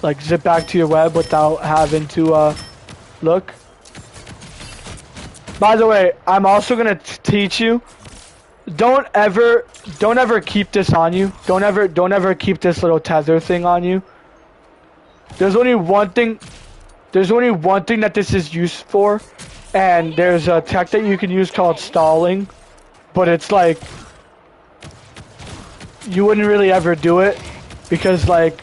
Like zip back to your web without having to look. By the way, I'm also gonna teach you. Don't ever keep this on you. Don't ever keep this little tether thing on you. There's only one thing that this is used for, and there's a tech that you can use called stalling, but it's like you wouldn't really ever do it because like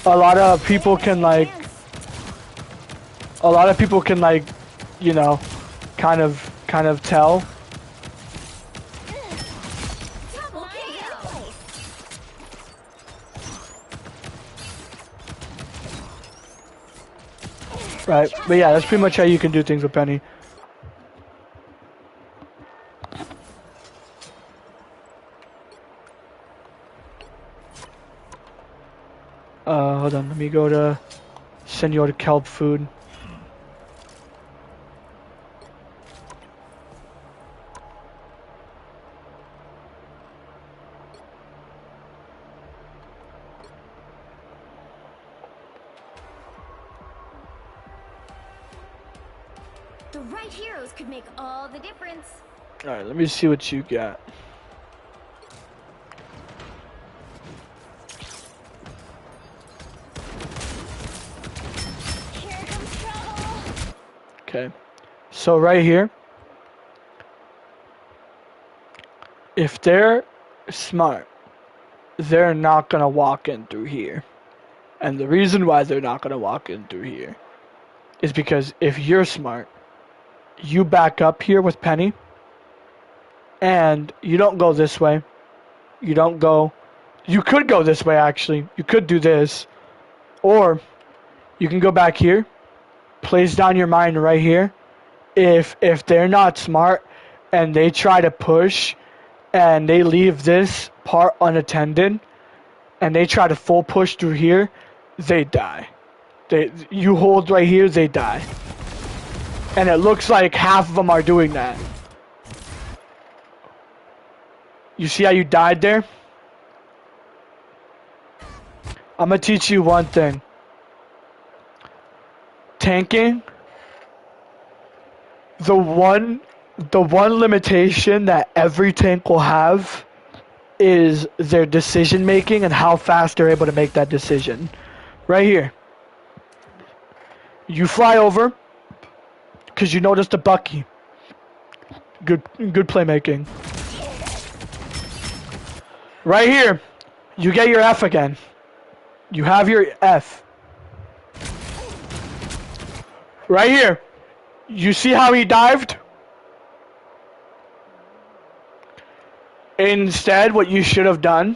a lot of people can like you know kind of tell. Right, but yeah, that's pretty much how you can do things with Penny. Hold on, let me go to Senor Kelp Food. The right heroes could make all the difference. Alright, let me see what you got. Okay. So right here, if they're smart, they're not gonna walk in through here. And the reason why they're not gonna walk in through here is because if you're smart, you back up here with Penny, and you don't go this way. You don't go. You could go this way, actually. You could do this. Or you can go back here, place down your mine right here. If they're not smart and they try to push and they leave this part unattended and they try to full push through here, they die. You hold right here, they die. And it looks like half of them are doing that. You see how you died there? I'm gonna teach you one thing. Tanking, the one limitation that every tank will have is their decision making and how fast they're able to make that decision. Right here. You fly over because you noticed a Bucky. Good playmaking. Right here, you get your F again. You have your F. Right here, you see how he dived? Instead, what you should have done,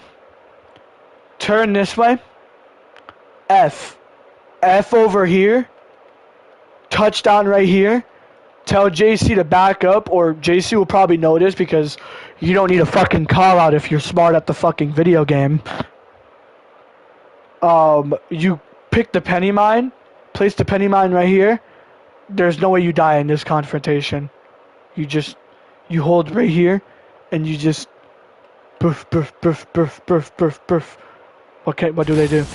turn this way, F. F over here, touchdown right here, tell JC to back up, or JC will probably notice because you don't need a fucking call out if you're smart at the fucking video game. You pick the penny mine, place the penny mine right here. There's no way you die in this confrontation. You hold right here, and you just poof, poof, poof, poof, poof, poof, poof. What do they do?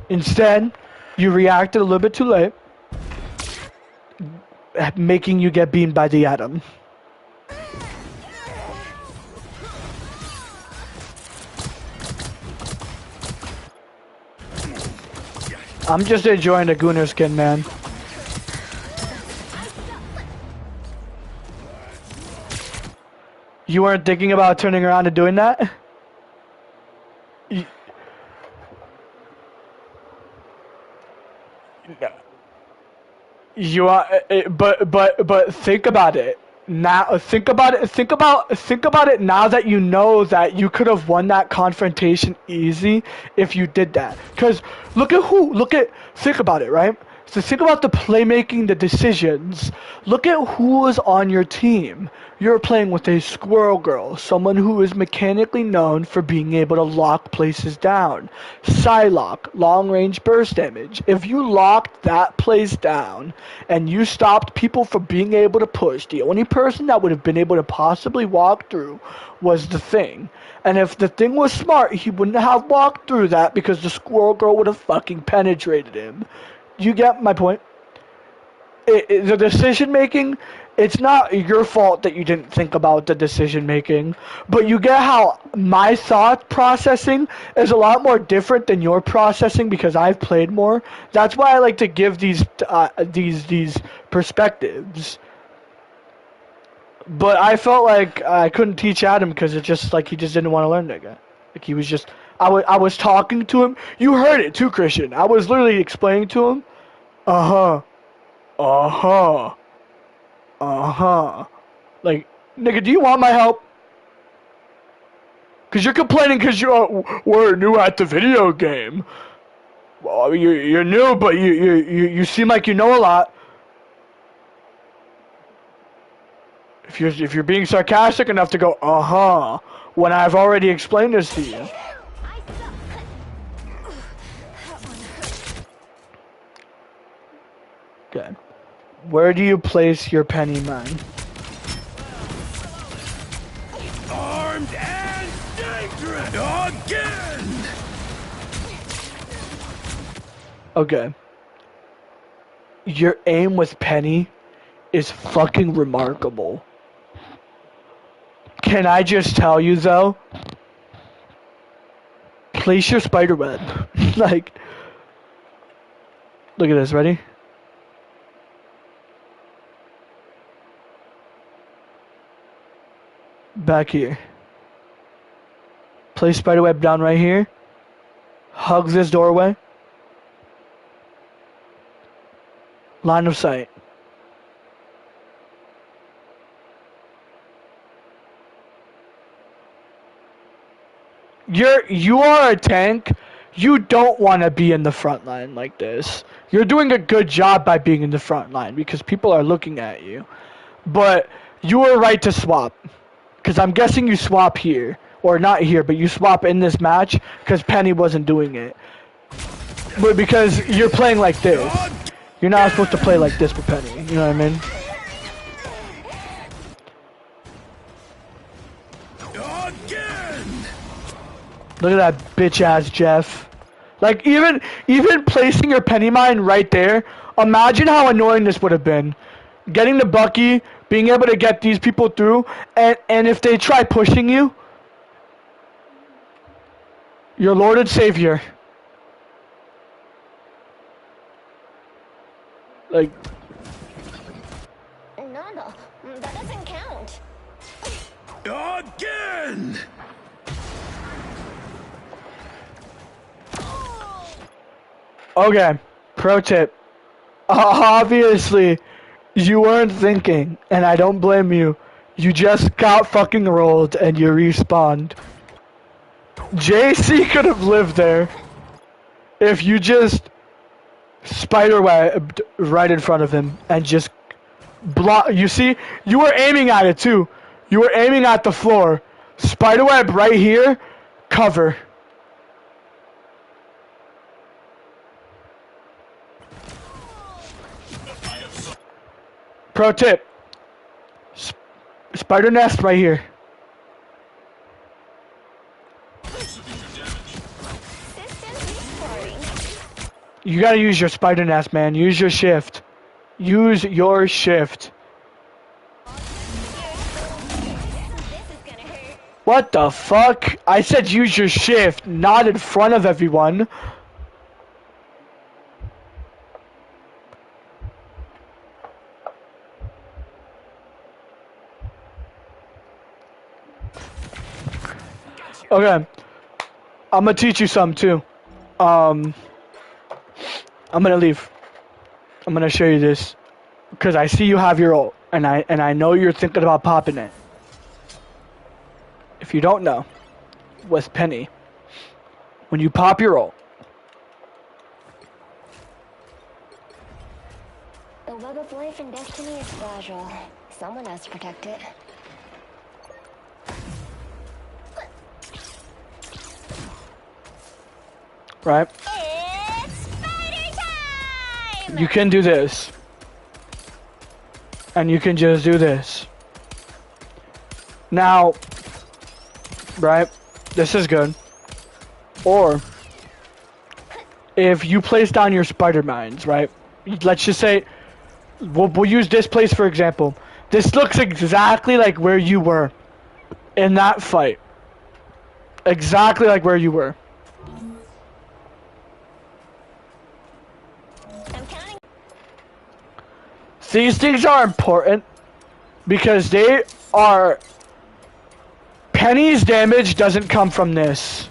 Instead, you reacted a little bit too late, making you get beamed by the atom. I'm just enjoying the Gunnar skin, man. You weren't thinking about turning around and doing that? You are, but think about it. Now, think about it now that you know that you could have won that confrontation easy if you did that. Because think about it, right? So think about the playmaking, the decisions. Look at who was on your team. You're playing with a Squirrel Girl, someone who is mechanically known for being able to lock places down. Psylocke, long-range burst damage. If you locked that place down and you stopped people from being able to push, the only person that would have been able to possibly walk through was the Thing. And if the Thing was smart, he wouldn't have walked through that because the Squirrel Girl would have fucking penetrated him. You get my point? The decision making, it's not your fault that you didn't think about the decision making, but you get how my thought processing is a lot more different than your processing because I've played more. That's why I like to give these perspectives. But I felt like I couldn't teach Adam because it's just like he just didn't want to learn that guy. Like he was just, I was talking to him. You heard it too, Christian. I was literally explaining to him. Like, nigga, do you want my help? Cause you're complaining cause we're new at the video game. Well, you're new, but you seem like you know a lot. If you're being sarcastic enough to go, when I've already explained this to you. Okay. Where do you place your penny mine? Armed and dangerous again! Okay. Your aim with Penny is fucking remarkable. Can I just tell you though? Place your spider web. Like, Look at this, ready? Back here. Place spiderweb down right here. Hugs this doorway. Line of sight. You are a tank. You don't want to be in the front line like this. You're doing a good job by being in the front line because people are looking at you. But you were right to swap. Because I'm guessing you swap here. Or not here, but you swap in this match because Penny wasn't doing it. But because you're playing like this. You're not supposed to play like this with Penny. You know what I mean? Again! Look at that bitch ass Jeff. Like even placing your penny mine right there, imagine how annoying this would have been. Getting the Bucky, being able to get these people through, and if they try pushing you, your Lord and Savior. Like No, that doesn't count. Again! Okay, pro tip. Obviously, you weren't thinking, and I don't blame you. You just got fucking rolled and you respawned. JC could have lived there if you just spiderwebbed right in front of him and just block. You see, you were aiming at it too. You were aiming at the floor. Spiderweb right here, cover. Pro tip. Spider nest right here. You gotta use your spider nest, man. Use your shift. Use your shift. What the fuck? I said use your shift, not in front of everyone. Okay, I'm gonna teach you something too. I'm gonna leave. I'm gonna show you this because I see you have your ult, and I know you're thinking about popping it. If you don't know, with Penny, when you pop your ult, The web of life and destiny is fragile. Someone has to protect it. right? It's spider time! You can do this. And you can just do this. Now, right? This is good. Or, if you place down your spider mines, right? Let's just say, we'll use this place for example. This looks exactly like where you were in that fight. Exactly like where you were. I'm counting. These things are important because they are... Penny's damage doesn't come from this.